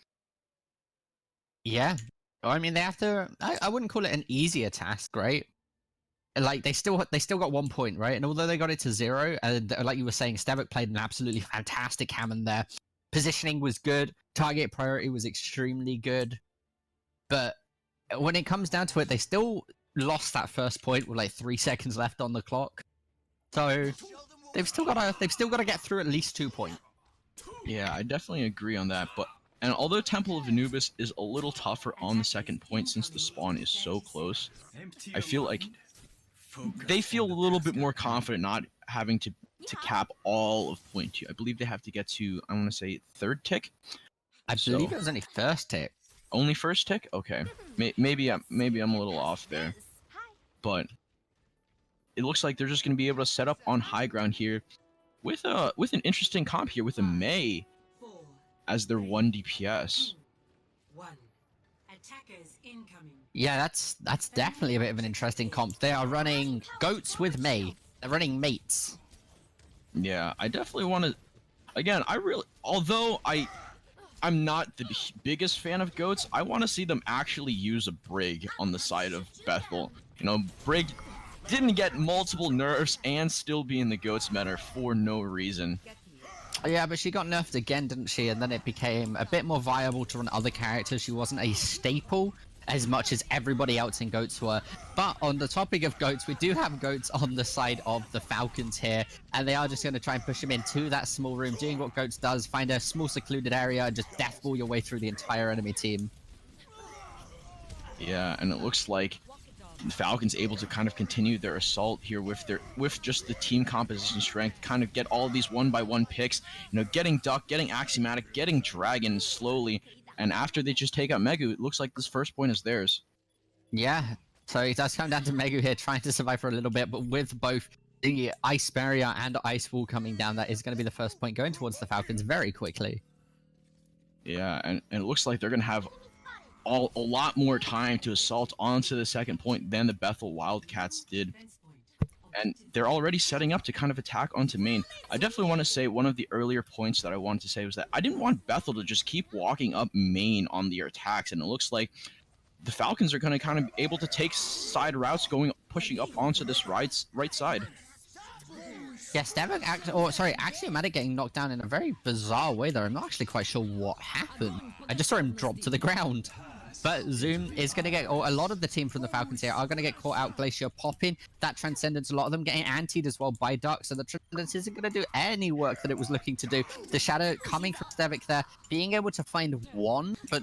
Yeah. I mean, they have to... I wouldn't call it an easier task, right? Like, they still got 1 point, right? And although they got it to 0, like you were saying, Stevic played an absolutely fantastic Hammond there. Positioning was good. Target priority was extremely good. But when it comes down to it, they still lost that first point with like 3 seconds left on the clock. So they've still got to get through at least 2 points. Yeah, I definitely agree on that. And although Temple of Anubis is a little tougher on the second point since the spawn is so close, I feel like they feel a little bit more confident not having to cap all of point 2. I believe they have to get to, I want to say, 3rd tick. I believe it was only 1st tick. Only 1st tick? Okay. Maybe I'm a little off there. But it looks like they're just going to be able to set up on high ground here with an interesting comp here with a Mei as their 1 DPS. Yeah, that's definitely a bit of an interesting comp. They are running goats with Mei. They're running mates. Yeah, I definitely want to... Again, although I'm not the biggest fan of goats, I want to see them actually use a Brig on the side of Bethel. You know, Brig didn't get multiple nerfs and still be in the goats meta for no reason. Yeah, but she got nerfed again, didn't she? And then it became a bit more viable to run other characters. She wasn't a staple as much as everybody else in goats were. But on the topic of goats, we do have goats on the side of the Falcons here, and they are just going to try and push them into that small room, doing what goats does, find a small secluded area and just deathball your way through the entire enemy team. Yeah, and it looks like the Falcons able to kind of continue their assault here with just the team composition strength, kind of get all of these 1-by-1 picks, you know, getting Duck, getting Axiomatic, getting Dragon slowly, and after they just take out Megu, it looks like this first point is theirs. Yeah, so it does come down to Megu here trying to survive for a little bit, but with both the Ice Barrier and Ice Wall coming down, that is going to be the first point going towards the Falcons very quickly. Yeah, and it looks like they're going to have a lot more time to assault onto the second point than the Bethel Wildcats did. And they're already setting up to kind of attack onto main. I definitely want to say one of the earlier points that I wanted to say was that I didn't want Bethel to just keep walking up main on their attacks, and it looks like the Falcons are going to kind of able to take side routes pushing up onto this right side. Yeah, Axiomatic getting knocked down in a very bizarre way there. I'm not actually quite sure what happened. I just saw him drop to the ground. But Zoom is going to get, or a lot of the team from the Falcons here are going to get caught out. Glacier popping that Transcendence, a lot of them getting antied as well by Duck, so the Transcendence isn't going to do any work that it was looking to do. The Shadow coming from Stevic there, being able to find one, but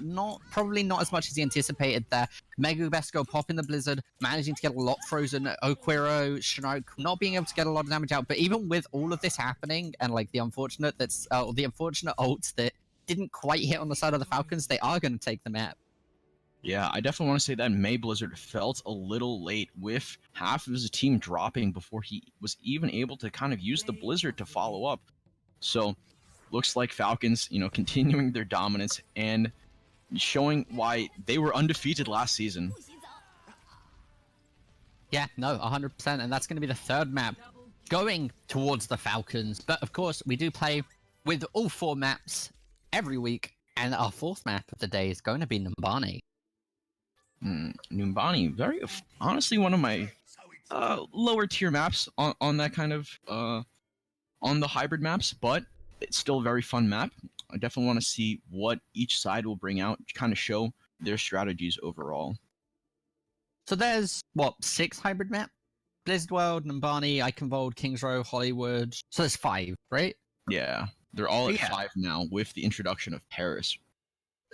probably not as much as he anticipated there. Megu Besco popping the Blizzard, managing to get a lot frozen. Oquiro, Shark not being able to get a lot of damage out, but even with all of this happening, and like the unfortunate ults that didn't quite hit on the side of the Falcons, they are going to take the map. Yeah, I definitely want to say that May Blizzard felt a little late with half of his team dropping before he was even able to kind of use the Blizzard to follow up. So, looks like Falcons, continuing their dominance and showing why they were undefeated last season. Yeah, no, 100%, and that's going to be the third map going towards the Falcons. But of course, we do play with all 4 maps every week, and our 4th map of the day is going to be Numbani. Numbani, very honestly one of my lower tier maps on that kind of on the hybrid maps, but it's still a very fun map. I definitely want to see what each side will bring out, kind of show their strategies overall. So there's, 6 hybrid map? Blizzard World, Numbani, Iconvold, Kings Row, Hollywood. So there's 5, right? Yeah, they're all at 5 now with the introduction of Paris.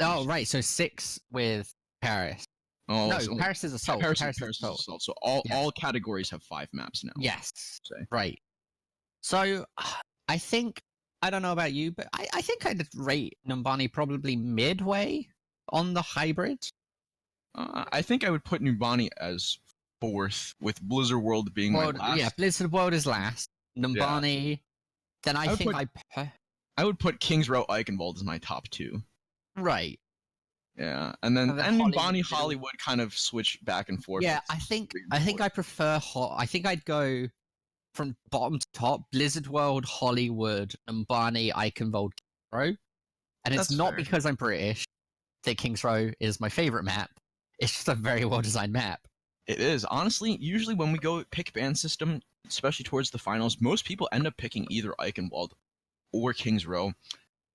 Oh, right, so 6 with Paris. Oh, no, so Paris is Assault. Paris is Assault. So all categories have 5 maps now. Yes, right. So I don't know about you, but I think I'd rate Numbani probably midway on the hybrid. I think I would put Numbani as 4th, with Blizzard World being my last. Yeah, Blizzard World is last. Numbani, then I would put Kings Row Eichenwald as my top 2. Right. Yeah, and then Numbani Hollywood kind of switch back and forth. Yeah, I think I prefer I think I'd go from bottom to top: Blizzard World, Hollywood, Numbani, Eichenwald, Kings Row. And it's not because I'm British that Kings Row is my favorite map. It's just a very well designed map. It is. Honestly, usually when we go pick ban system, especially towards the finals, most people end up picking either Eichenwald or Kings Row.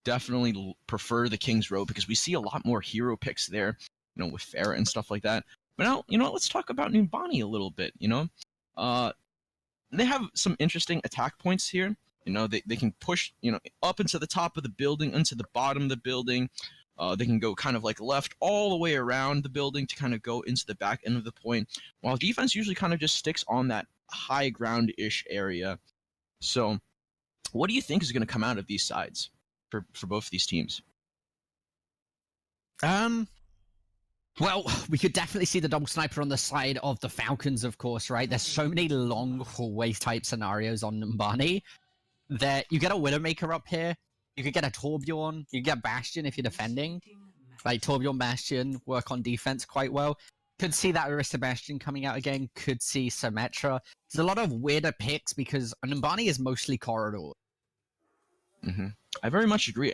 Definitely prefer the Kings Row because we see a lot more hero picks there, with Farah and stuff like that. But now, let's talk about Numbani a little bit, They have some interesting attack points here. They can push, up into the top of the building, into the bottom of the building. They can go kind of like left all the way around the building to kind of go into the back end of the point, while defense usually kind of just sticks on that high ground-ish area. So what do you think is going to come out of these sides for both of these teams? Well, we could definitely see the double sniper on the side of the Falcons, of course, right? There's so many long hallway type scenarios on Numbani that you get a Widowmaker up here. You could get a Torbjorn. You could get Bastion if you're defending. Like Torbjorn, Bastion work on defense quite well. Could see that Arista Bastion coming out again. Could see Symmetra. There's a lot of weirder picks because Numbani is mostly corridor. I very much agree.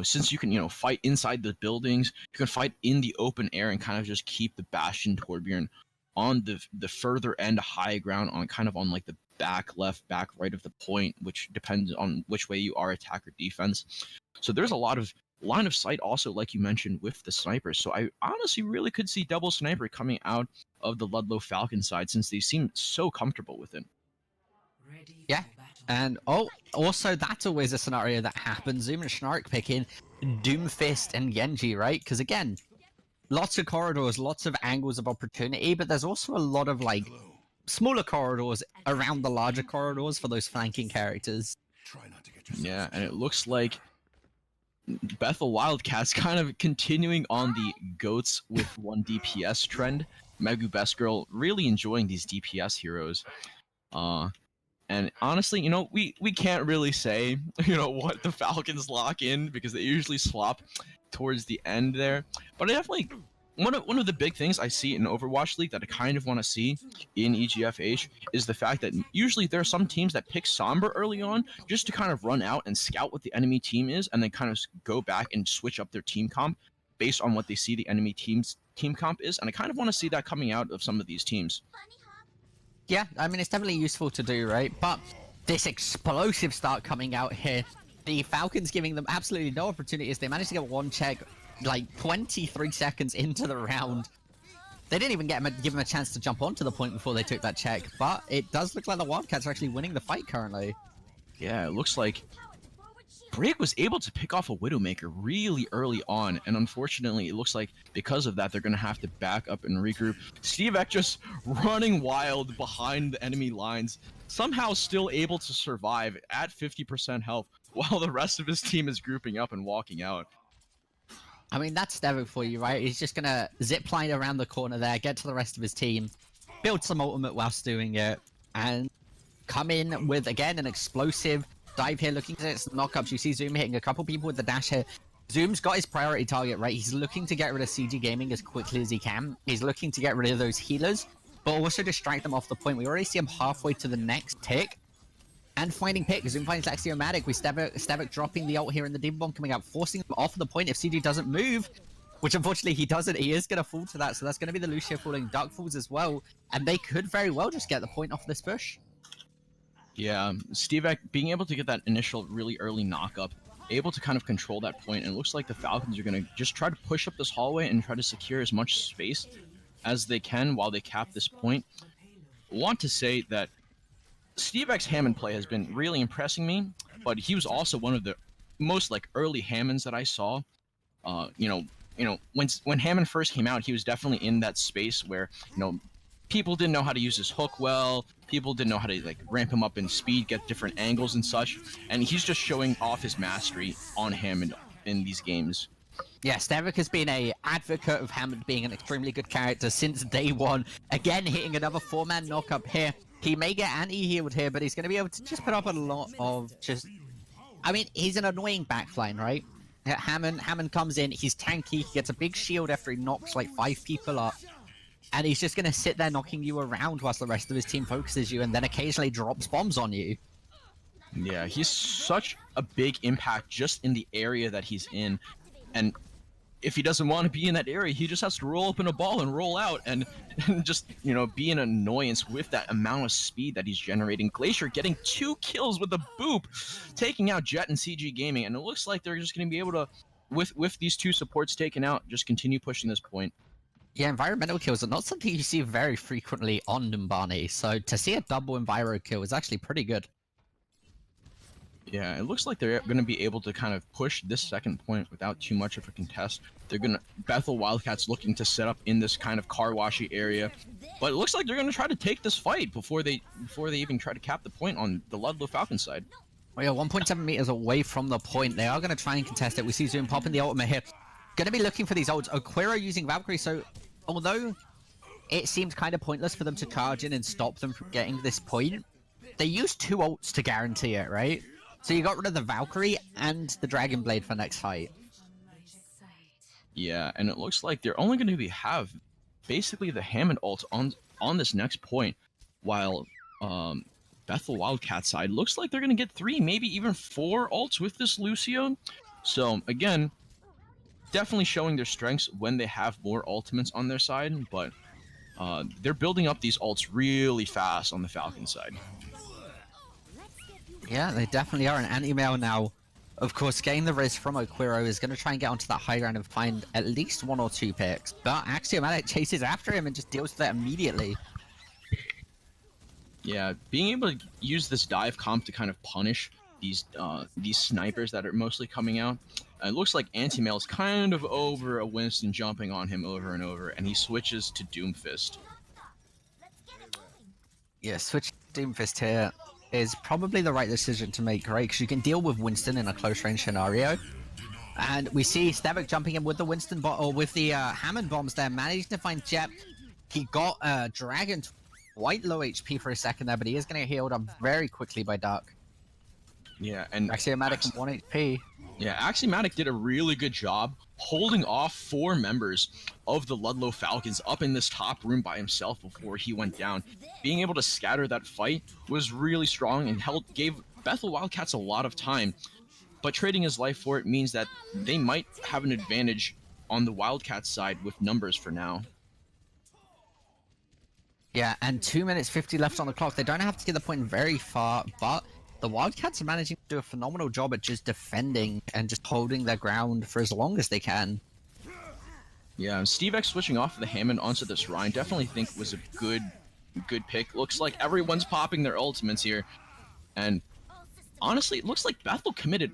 Since you can, fight inside the buildings, you can fight in the open air and kind of just keep the Bastion Torbjorn on the further end high ground on like the back left, back right of the point, which depends on which way you are, attack or defense. So there's a lot of line of sight also, like you mentioned, with the snipers. So I honestly really could see double sniper coming out of the Ludlowe Falcon side since they seem so comfortable with it. Yeah. And also that's always a scenario that happens. Zoom and Schnark picking Doomfist and Genji, right? Because again, lots of corridors, lots of angles of opportunity, but there's also a lot of like smaller corridors around the larger corridors for those flanking characters. Yeah, and it looks like Bethel Wildcats kind of continuing on the GOATs with 1 DPS trend. Megu Best Girl really enjoying these DPS heroes. And honestly, we can't really say, what the Falcons lock in because they usually swap towards the end there. But I definitely, one of the big things I see in Overwatch League that I kind of want to see in EGFH is the fact that usually there are some teams that pick Sombra early on just to kind of run out and scout what the enemy team is and then kind of go back and switch up their team comp based on what they see the enemy team's team comp is. And I kind of want to see that coming out of some of these teams. Yeah, I mean, it's definitely useful to do, right? But this explosive start coming out here, the Falcons giving them absolutely no opportunities. They managed to get 1 check like 23 seconds into the round. They didn't even give him a chance to jump onto the point before they took that check, but it does look like the Wildcats are actually winning the fight currently. Yeah, it looks like Brig was able to pick off a Widowmaker really early on, and unfortunately, it looks like because of that, they're going to have to back up and regroup. Steve just running wild behind the enemy lines, somehow still able to survive at 50% health, while the rest of his team is grouping up and walking out. I mean, that's Devil for you, right? He's just going to zipline around the corner there, get to the rest of his team, build some ultimate whilst doing it, and come in with, again, an explosive dive here, looking at some knockups. You see Zoom hitting a couple people with the dash here. Zoom's got his priority target, right? He's looking to get rid of CG Gaming as quickly as he can. He's looking to get rid of those healers, but also distract them off the point. We already see him halfway to the next tick. And finding pick. Zoom finds Axiomatic. We Stavik dropping the ult here in the Demon Bomb coming out, forcing him off the point if CG doesn't move. Which unfortunately he doesn't. He is going to fall to that. So that's going to be the Lucio falling. Dark falls as well. And they could very well just get the point off this push. Yeah, Stevek being able to get that initial really early knock-up, able to kind of control that point, and it looks like the Falcons are going to just try to push up this hallway and try to secure as much space as they can while they cap this point. I want to say that Stevek's Hammond play has been really impressing me, but he was also one of the most early Hammonds that I saw. When Hammond first came out, he was definitely in that space where people didn't know how to use his hook well. People didn't know how to ramp him up in speed, get different angles and such. And he's just showing off his mastery on Hammond in these games. Yeah, Stavik has been an advocate of Hammond being an extremely good character since day one. Again, hitting another 4-man knock-up here. He may get anti-healed here, but he's going to be able to just put up a lot of just... I mean, he's an annoying backline, right? Hammond comes in, he's tanky, he gets a big shield after he knocks 5 people up. And he's just going to sit there knocking you around whilst the rest of his team focuses you and then occasionally drops bombs on you. Yeah, he's such a big impact just in the area that he's in. And if he doesn't want to be in that area, he just has to roll up in a ball and roll out and just, be an annoyance with that amount of speed that he's generating. Glacier getting 2 kills with a boop, taking out Jet and CG Gaming. And it looks like they're just going to be able to, with these 2 supports taken out, just continue pushing this point. Yeah, environmental kills are not something you see very frequently on Numbani, so to see a double enviro kill is actually pretty good. Yeah, it looks like they're going to be able to kind of push this second point without too much of a contest. They're going to... Bethel Wildcats looking to set up in this kind of car-washy area, but it looks like they're going to try to take this fight before they even try to cap the point on the Ludlowe Falcons side. Well, yeah, 1.7 meters away from the point. They are going to try and contest it. We see Zoom popping the ultimate here. Going to be looking for these ults. Oquiro using Valkyrie, so although it seems kind of pointless for them to charge in and stop them from getting this point, they used 2 ults to guarantee it, right? So you got rid of the Valkyrie and the Dragon Blade for next fight. Yeah, and it looks like they're only going to have basically the Hammond ult on this next point, while Bethel Wildcat side looks like they're going to get 3, maybe even 4 ults with this Lucio. So again, definitely showing their strengths when they have more ultimates on their side, but they're building up these ults really fast on the Falcon side. Yeah, they definitely are. An anti-mail now, of course, getting the Riz from Oquiro is going to try and get onto that high ground and find at least 1 or 2 picks. But Axiomatic chases after him and just deals with it immediately. Yeah, being able to use this dive comp to kind of punish these snipers that are mostly coming out. It looks like Anti-Mail is kind of over a Winston jumping on him over and over, and he switches to Doomfist. Yeah, switch to Doomfist here is probably the right decision to make, right? Because you can deal with Winston in a close-range scenario. And we see Stavik jumping in with the Winston or with the Hammond bombs there, managing to find Jep. He got Dragon quite low HP for a second there, but he is going to get healed up very quickly by Dark. Yeah, and Axiomatic and 1 HP. Yeah, Axiomatic did a really good job holding off 4 members of the Ludlowe Falcons up in this top room by himself before he went down. Being able to scatter that fight was really strong and gave Bethel Wildcats a lot of time. But trading his life for it means that they might have an advantage on the Wildcats side with numbers for now. Yeah, and 2 minutes 50 left on the clock. They don't have to get the point very far, but the Wildcats are managing to do a phenomenal job at just defending and just holding their ground for as long as they can. Yeah, and Steve X switching off of the Hammond onto this Rhine definitely think was a good pick. Looks like everyone's popping their ultimates here. And honestly, it looks like Bethel committed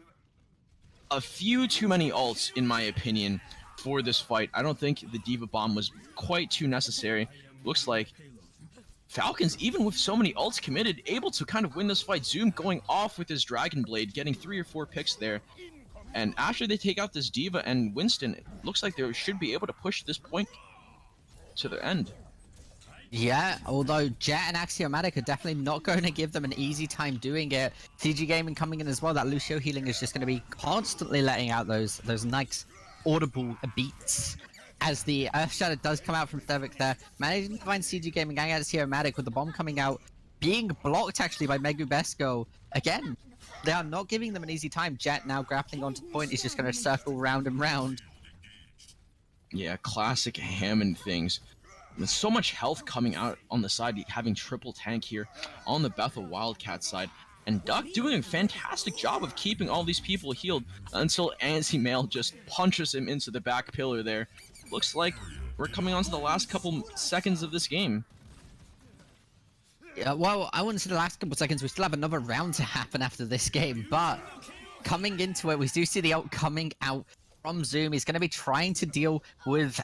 a few too many ults, in my opinion, for this fight. I don't think the Diva Bomb was quite too necessary. Looks like Falcons, even with so many ults committed, able to kind of win this fight. Zoom going off with his Dragon Blade, getting 3 or 4 picks there. And after they take out this Diva and Winston, it looks like they should be able to push this point to their end. Yeah, although Jet and Axiomatic are definitely not going to give them an easy time doing it. CG Gaming coming in as well. That Lucio healing is just going to be constantly letting out those nice audible beats. As the Earth Shadow does come out from Thevik there, managing to find CG Gaming and Axiomatic with the bomb coming out, being blocked actually by Megubesco. Again, they are not giving them an easy time. Jet now grappling onto the point. He's just going to circle round and round. Yeah, classic Hammond things. With so much health coming out on the side, having triple tank here on the Bethel Wildcat side. And Duck doing a fantastic job of keeping all these people healed until Anti-Mail just punches him into the back pillar there. Looks like we're coming on to the last couple seconds of this game. Yeah, well, I wouldn't say the last couple seconds. We still have another round to happen after this game, but coming into it, we do see the ult coming out from Zoom. He's going to be trying to deal with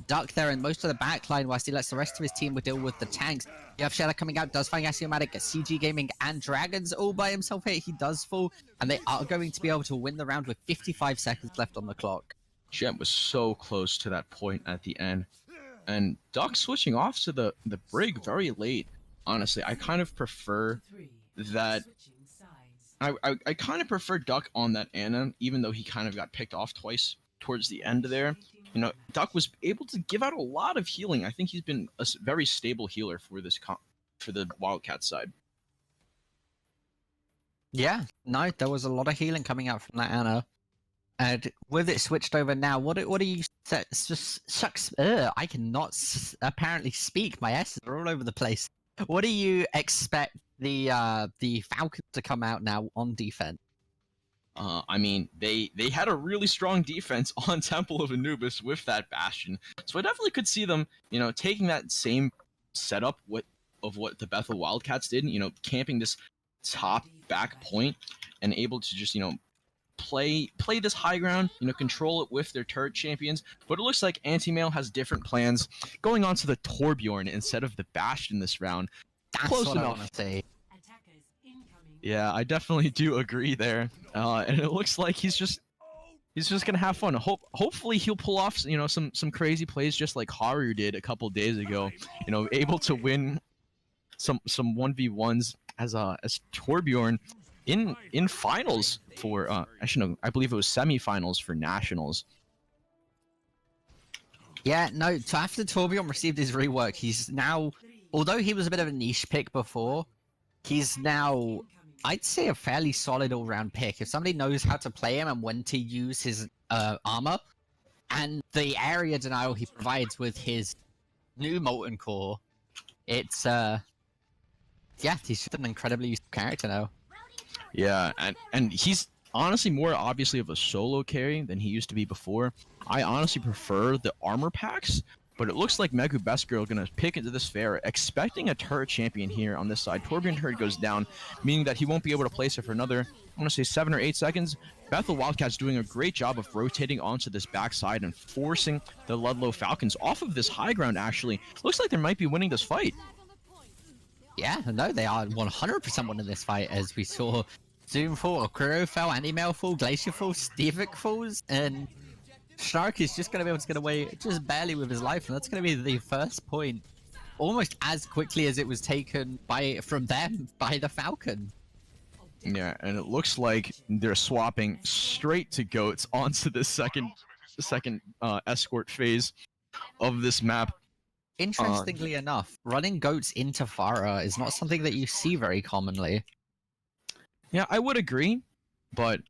Duck there and most of the backline, whilst he lets the rest of his team deal with the tanks. You have Shadow coming out, does find Axiomatic, CG Gaming and Dragons all by himself here. He does fall, and they are going to be able to win the round with 55 seconds left on the clock. Jet was so close to that point at the end. And Duck switching off to the Brig very late. Honestly, I kind of prefer that. I kind of prefer Duck on that Ana, even though he kind of got picked off twice towards the end there. You know, Duck was able to give out a lot of healing. I think he's been a very stable healer for this for the Wildcat side. Yeah, no, there was a lot of healing coming out from that Ana. And with it switched over now, what do you say? Just shucks. I cannot apparently speak. My S's are all over the place. What do you expect the Falcons to come out now on defense? I mean, they had a really strong defense on Temple of Anubis with that Bastion, so I definitely could see them, you know, taking that same setup of what the Bethel Wildcats did, you know, camping this top back point and able to just, you know, play this high ground, you know, control it with their turret champions. But it looks like Anti-Mail has different plans, going on to the Torbjorn instead of the Bastion this round. That's close what enough. I want to say. Yeah, I definitely do agree there. And it looks like he's just gonna have fun. Hopefully he'll pull off, you know, some crazy plays just like Haru did a couple days ago. You know, able to win some 1v1s as Torbjorn in finals for actually no, I believe it was semifinals for nationals. Yeah, no. So after Torbjorn received his rework, he's now, although he was a bit of a niche pick before, he's now, I'd say, a fairly solid all-round pick. If somebody knows how to play him and when to use his armor, and the area denial he provides with his new Molten Core, it's yeah, he's just an incredibly useful character now. Yeah, and he's honestly more obviously of a solo carry than he used to be before. I honestly prefer the armor packs, but it looks like Megubesco are going to pick into this fair, expecting a turret champion here on this side. Torbjorn turret goes down, meaning that he won't be able to place it for another, I want to say 7 or 8 seconds. Bethel Wildcats doing a great job of rotating onto this backside and forcing the Ludlowe Falcons off of this high ground, actually. Looks like they might be winning this fight. Yeah, no, they are 100% winning this fight, as we saw Zoom fall, Okuro fell, Anti-Mail fall, Glacier fall, Stevic falls, and Shark is just going to be able to get away just barely with his life, and that's going to be the first point almost as quickly as it was taken from them by the Falcon. Yeah, and it looks like they're swapping straight to goats onto the second escort phase of this map. Interestingly enough, running goats into Farah is not something that you see very commonly. Yeah, I would agree, but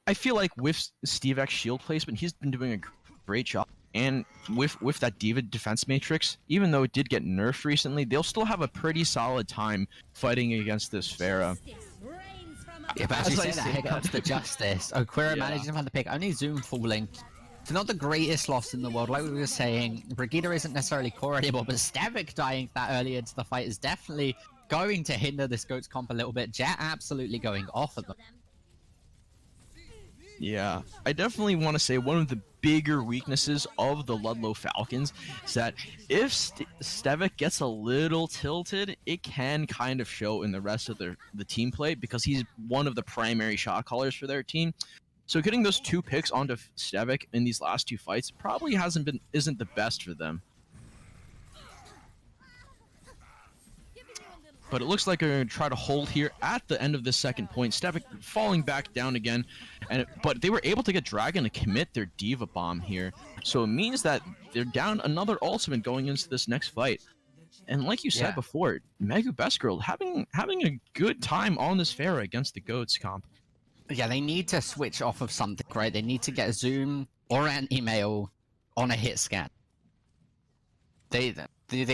I feel like with Steve X shield placement, he's been doing a great job. And with that Diva defense matrix, even though it did get nerfed recently, they'll still have a pretty solid time fighting against this Pharah. Yeah, but as you say that, here comes the justice. Okura managing to find the pick, only Zoom falling. It's not the greatest loss in the world, like we were saying. Brigida isn't necessarily core anymore, but Stavik dying that early into the fight is definitely going to hinder this GOATS comp a little bit. Jet absolutely going off at them. Yeah, I definitely want to say one of the bigger weaknesses of the Ludlowe Falcons is that if Stavik gets a little tilted, it can kind of show in the rest of the team play because he's one of the primary shot callers for their team. So getting those 2 picks onto Stavik in these last 2 fights probably isn't the best for them. But it looks like they're going to try to hold here at the end of this second point. Stavik falling back down again, but they were able to get Dragon to commit their Diva Bomb here. So it means that they're down another ultimate going into this next fight. And like you said before, Megu Best Girl having a good time on this Pharah against the GOATS comp. Yeah, they need to switch off of something, right? They need to get a Zoom or an email on a hit scan. They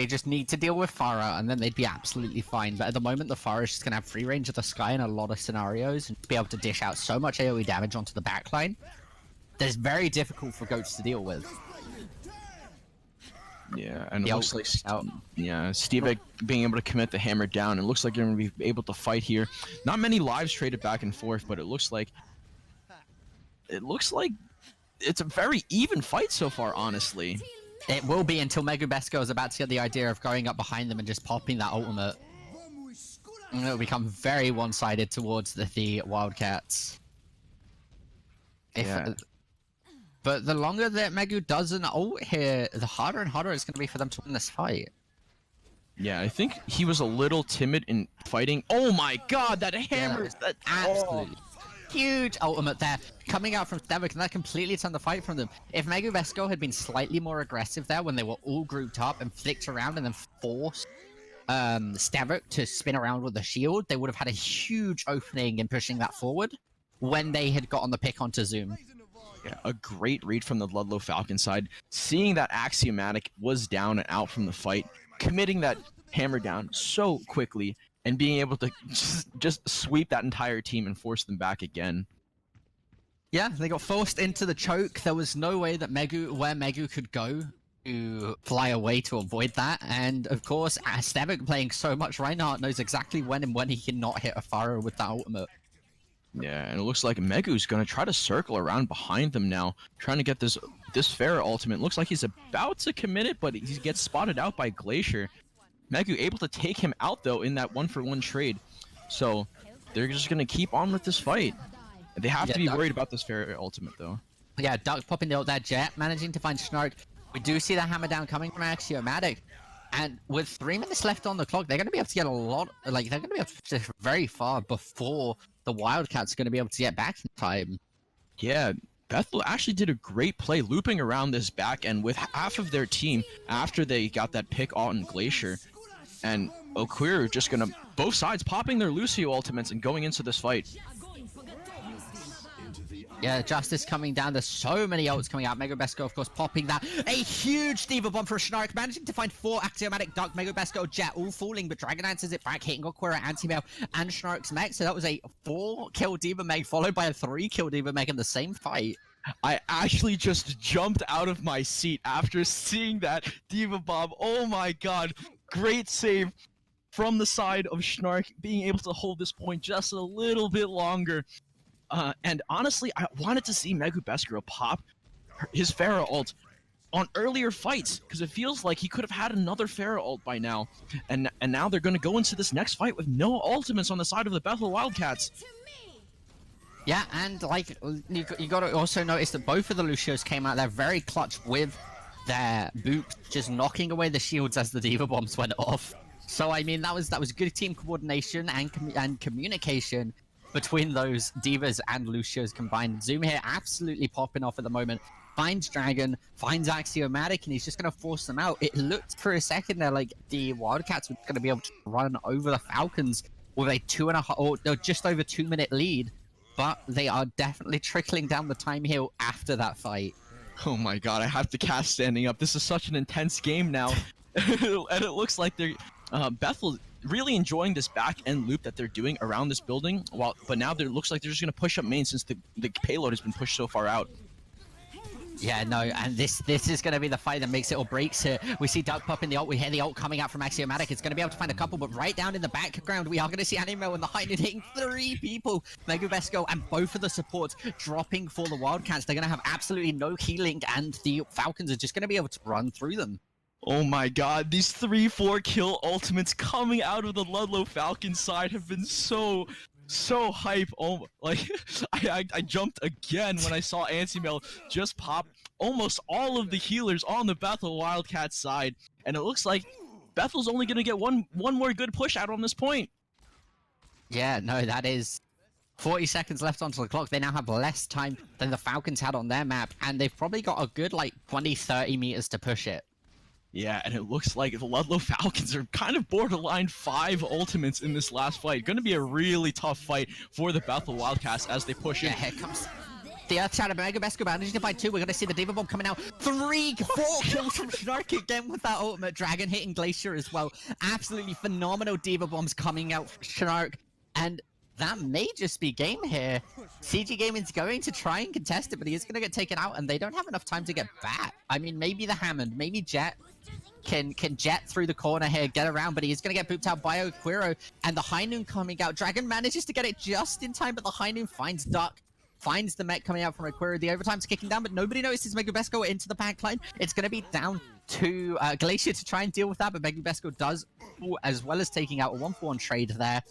just need to deal with Pharah, and then they'd be absolutely fine. But at the moment, the Pharah is just going to have free range of the sky in a lot of scenarios and be able to dish out so much AoE damage onto the backline that is very difficult for GOATS to deal with. Yeah, and it looks like Stavik being able to commit the hammer down. It looks like they're going to be able to fight here. Not many lives traded back and forth, but it looks like it's a very even fight so far, honestly. It will be until Megu Best Girl is about to get the idea of going up behind them and just popping that ultimate. And it'll become very one-sided towards the Wildcats. But the longer that Megu does an ult here, the harder and harder it's going to be for them to win this fight. Yeah, I think he was a little timid in fighting. Oh my god, that hammer! Yeah, absolutely. Huge ultimate there, coming out from Stavik, and that completely turned the fight from them. If Megu Best Girl had been slightly more aggressive there when they were all grouped up and flicked around and then forced Stavik to spin around with the shield, they would have had a huge opening in pushing that forward when they had got on the pick onto Zoom. Yeah, a great read from the Ludlowe Falcon side. Seeing that Axiomatic was down and out from the fight, committing that hammer down so quickly, and being able to just sweep that entire team and force them back again. Yeah, they got forced into the choke. There was no way that Megu could go to fly away to avoid that. And of course, Stavik playing so much Reinhardt knows exactly when he cannot hit a Pharah with that ultimate. Yeah, and it looks like Megu's going to try to circle around behind them now, trying to get this Pharah ultimate. Looks like he's about to commit it, but he gets spotted out by Glacier. Megu able to take him out, though, in that 1-for-1 trade. So they're just going to keep on with this fight. They have to be worried about this Pharah ultimate, though. Yeah, Duck popping the ult there. Jet managing to find Snark. We do see the hammer down coming from Axiomatic. And with 3 minutes left on the clock, they're going to be able to get a lot... Like, they're going to be able to push very far before the Wildcats are going to be able to get back in time. Yeah, Bethel actually did a great play looping around this back end with half of their team after they got that pick on Glacier. And Oquir just going to... Both sides popping their Lucio ultimates and going into this fight. Yeah, Justice coming down. There's so many ults coming out. Mega Best Girl, of course, popping that. A huge Diva Bomb for Snark, managing to find 4 Axiomatic Duck, Mega Best Girl, Jet, all falling, but Dragon answers it back, hitting Aquira, Anti-Mail, and Snark's mech. So that was a 4-kill Diva Meg, followed by a 3-kill Diva Meg in the same fight. I actually just jumped out of my seat after seeing that Diva Bomb. Oh my god, great save from the side of Snark, being able to hold this point just a little bit longer. And honestly, I wanted to see Megu Best Girl pop his Pharah ult on earlier fights, because it feels like he could have had another Pharah ult by now. And now they're going to go into this next fight with no ultimates on the side of the Bethel Wildcats. Yeah, and like you got to also notice that both of the Lucios came out there very clutch with their boots, just knocking away the shields as the Diva Bombs went off. So I mean, that was good team coordination and communication between those Divas and Lucios combined. Zoom here absolutely popping off at the moment. Finds Dragon, finds Axiomatic, and he's just going to force them out. It looked for a second there like the Wildcats were going to be able to run over the Falcons with a 2.5 or just over 2-minute lead, but they are definitely trickling down the time here after that fight. Oh my god, I have to cast standing up. This is such an intense game now. And it looks like they're Bethel really enjoying this back end loop that they're doing around this building, but now it looks like they're just going to push up main since the payload has been pushed so far out. Yeah, no, and this is going to be the fight that makes it or breaks it. We see Duck Pup in the ult. We hear the ult coming out from Axiomatic. It's going to be able to find a couple, but right down in the background, we are going to see Animo and the High Noon hitting 3 people. Megubesco and both of the supports dropping for the Wildcats. They're going to have absolutely no healing, and the Falcons are just going to be able to run through them. Oh my god, these 3-4 kill ultimates coming out of the Ludlowe Falcons side have been so hype. Oh, like I jumped again when I saw Anti-Mail just pop almost all of the healers on the Bethel Wildcats side, and it looks like Bethel's only gonna get one more good push out on this point. Yeah, no, that is 40 seconds left onto the clock. They now have less time than the Falcons had on their map, and they've probably got a good like 20-30 meters to push it. Yeah, and it looks like the Ludlowe Falcons are kind of borderline 5 ultimates in this last fight. Going to be a really tough fight for the Bethel Wildcats as they push in. Yeah, here comes the Earth Shadow. Megubesco managing to find 2. We're going to see the Diva Bomb coming out. 4 kills from Snark again with that ultimate. Dragon hitting Glacier as well. Absolutely phenomenal Diva Bombs coming out from Snark. And that may just be game here. CG Gaming's going to try and contest it, but he is going to get taken out, and they don't have enough time to get back. I mean, maybe the Hammond, maybe Jet can jet through the corner here, get around, but he's going to get pooped out by Oquiro, and the High Noon coming out. Dragon manages to get it just in time, but the High Noon finds Duck, finds the mech coming out from Oquiro. The overtime's kicking down, but nobody notices Megubesco into the backline. It's going to be down to Glacier to try and deal with that, but Megubesco does, as well as taking out a 1-for-1 trade there.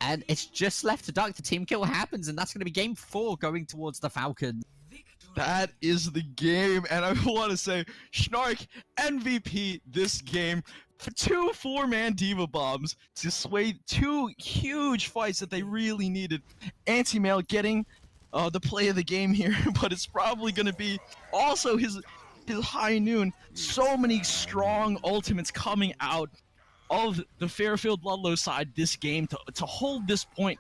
And it's just left to Duck. The team kill happens, and that's going to be game 4 going towards the Falcons. That is the game, and I want to say, Snark MVP this game. 2 4-man Diva Bombs to sway 2 huge fights that they really needed. Anti-Mail getting the play of the game here, but it's probably going to be also his High Noon. So many strong ultimates coming out of the Fairfield Ludlowe side this game to hold this point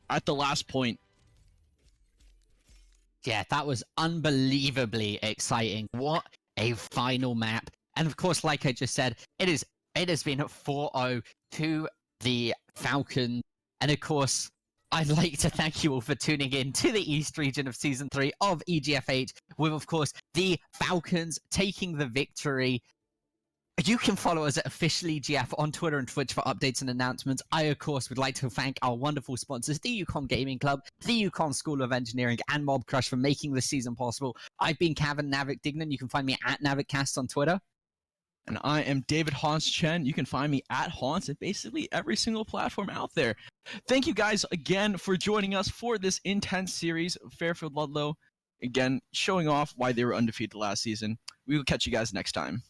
at the last point. Yeah, that was unbelievably exciting. What a final map. And of course, like I just said, it has been 4-0 to the Falcons. And of course, I'd like to thank you all for tuning in to the East region of Season 3 of EGFH, with, of course, the Falcons taking the victory. You can follow us at officiallyGF on Twitter and Twitch for updates and announcements. I, of course, would like to thank our wonderful sponsors, the UConn Gaming Club, the UConn School of Engineering, and Mob Crush for making this season possible. I've been Kevin Navik Dignan. You can find me at NavikCast on Twitter. And I am David Hans Chen. You can find me at Hans at basically every single platform out there. Thank you guys again for joining us for this intense series of Fairfield Ludlowe. Again, showing off why they were undefeated last season. We will catch you guys next time.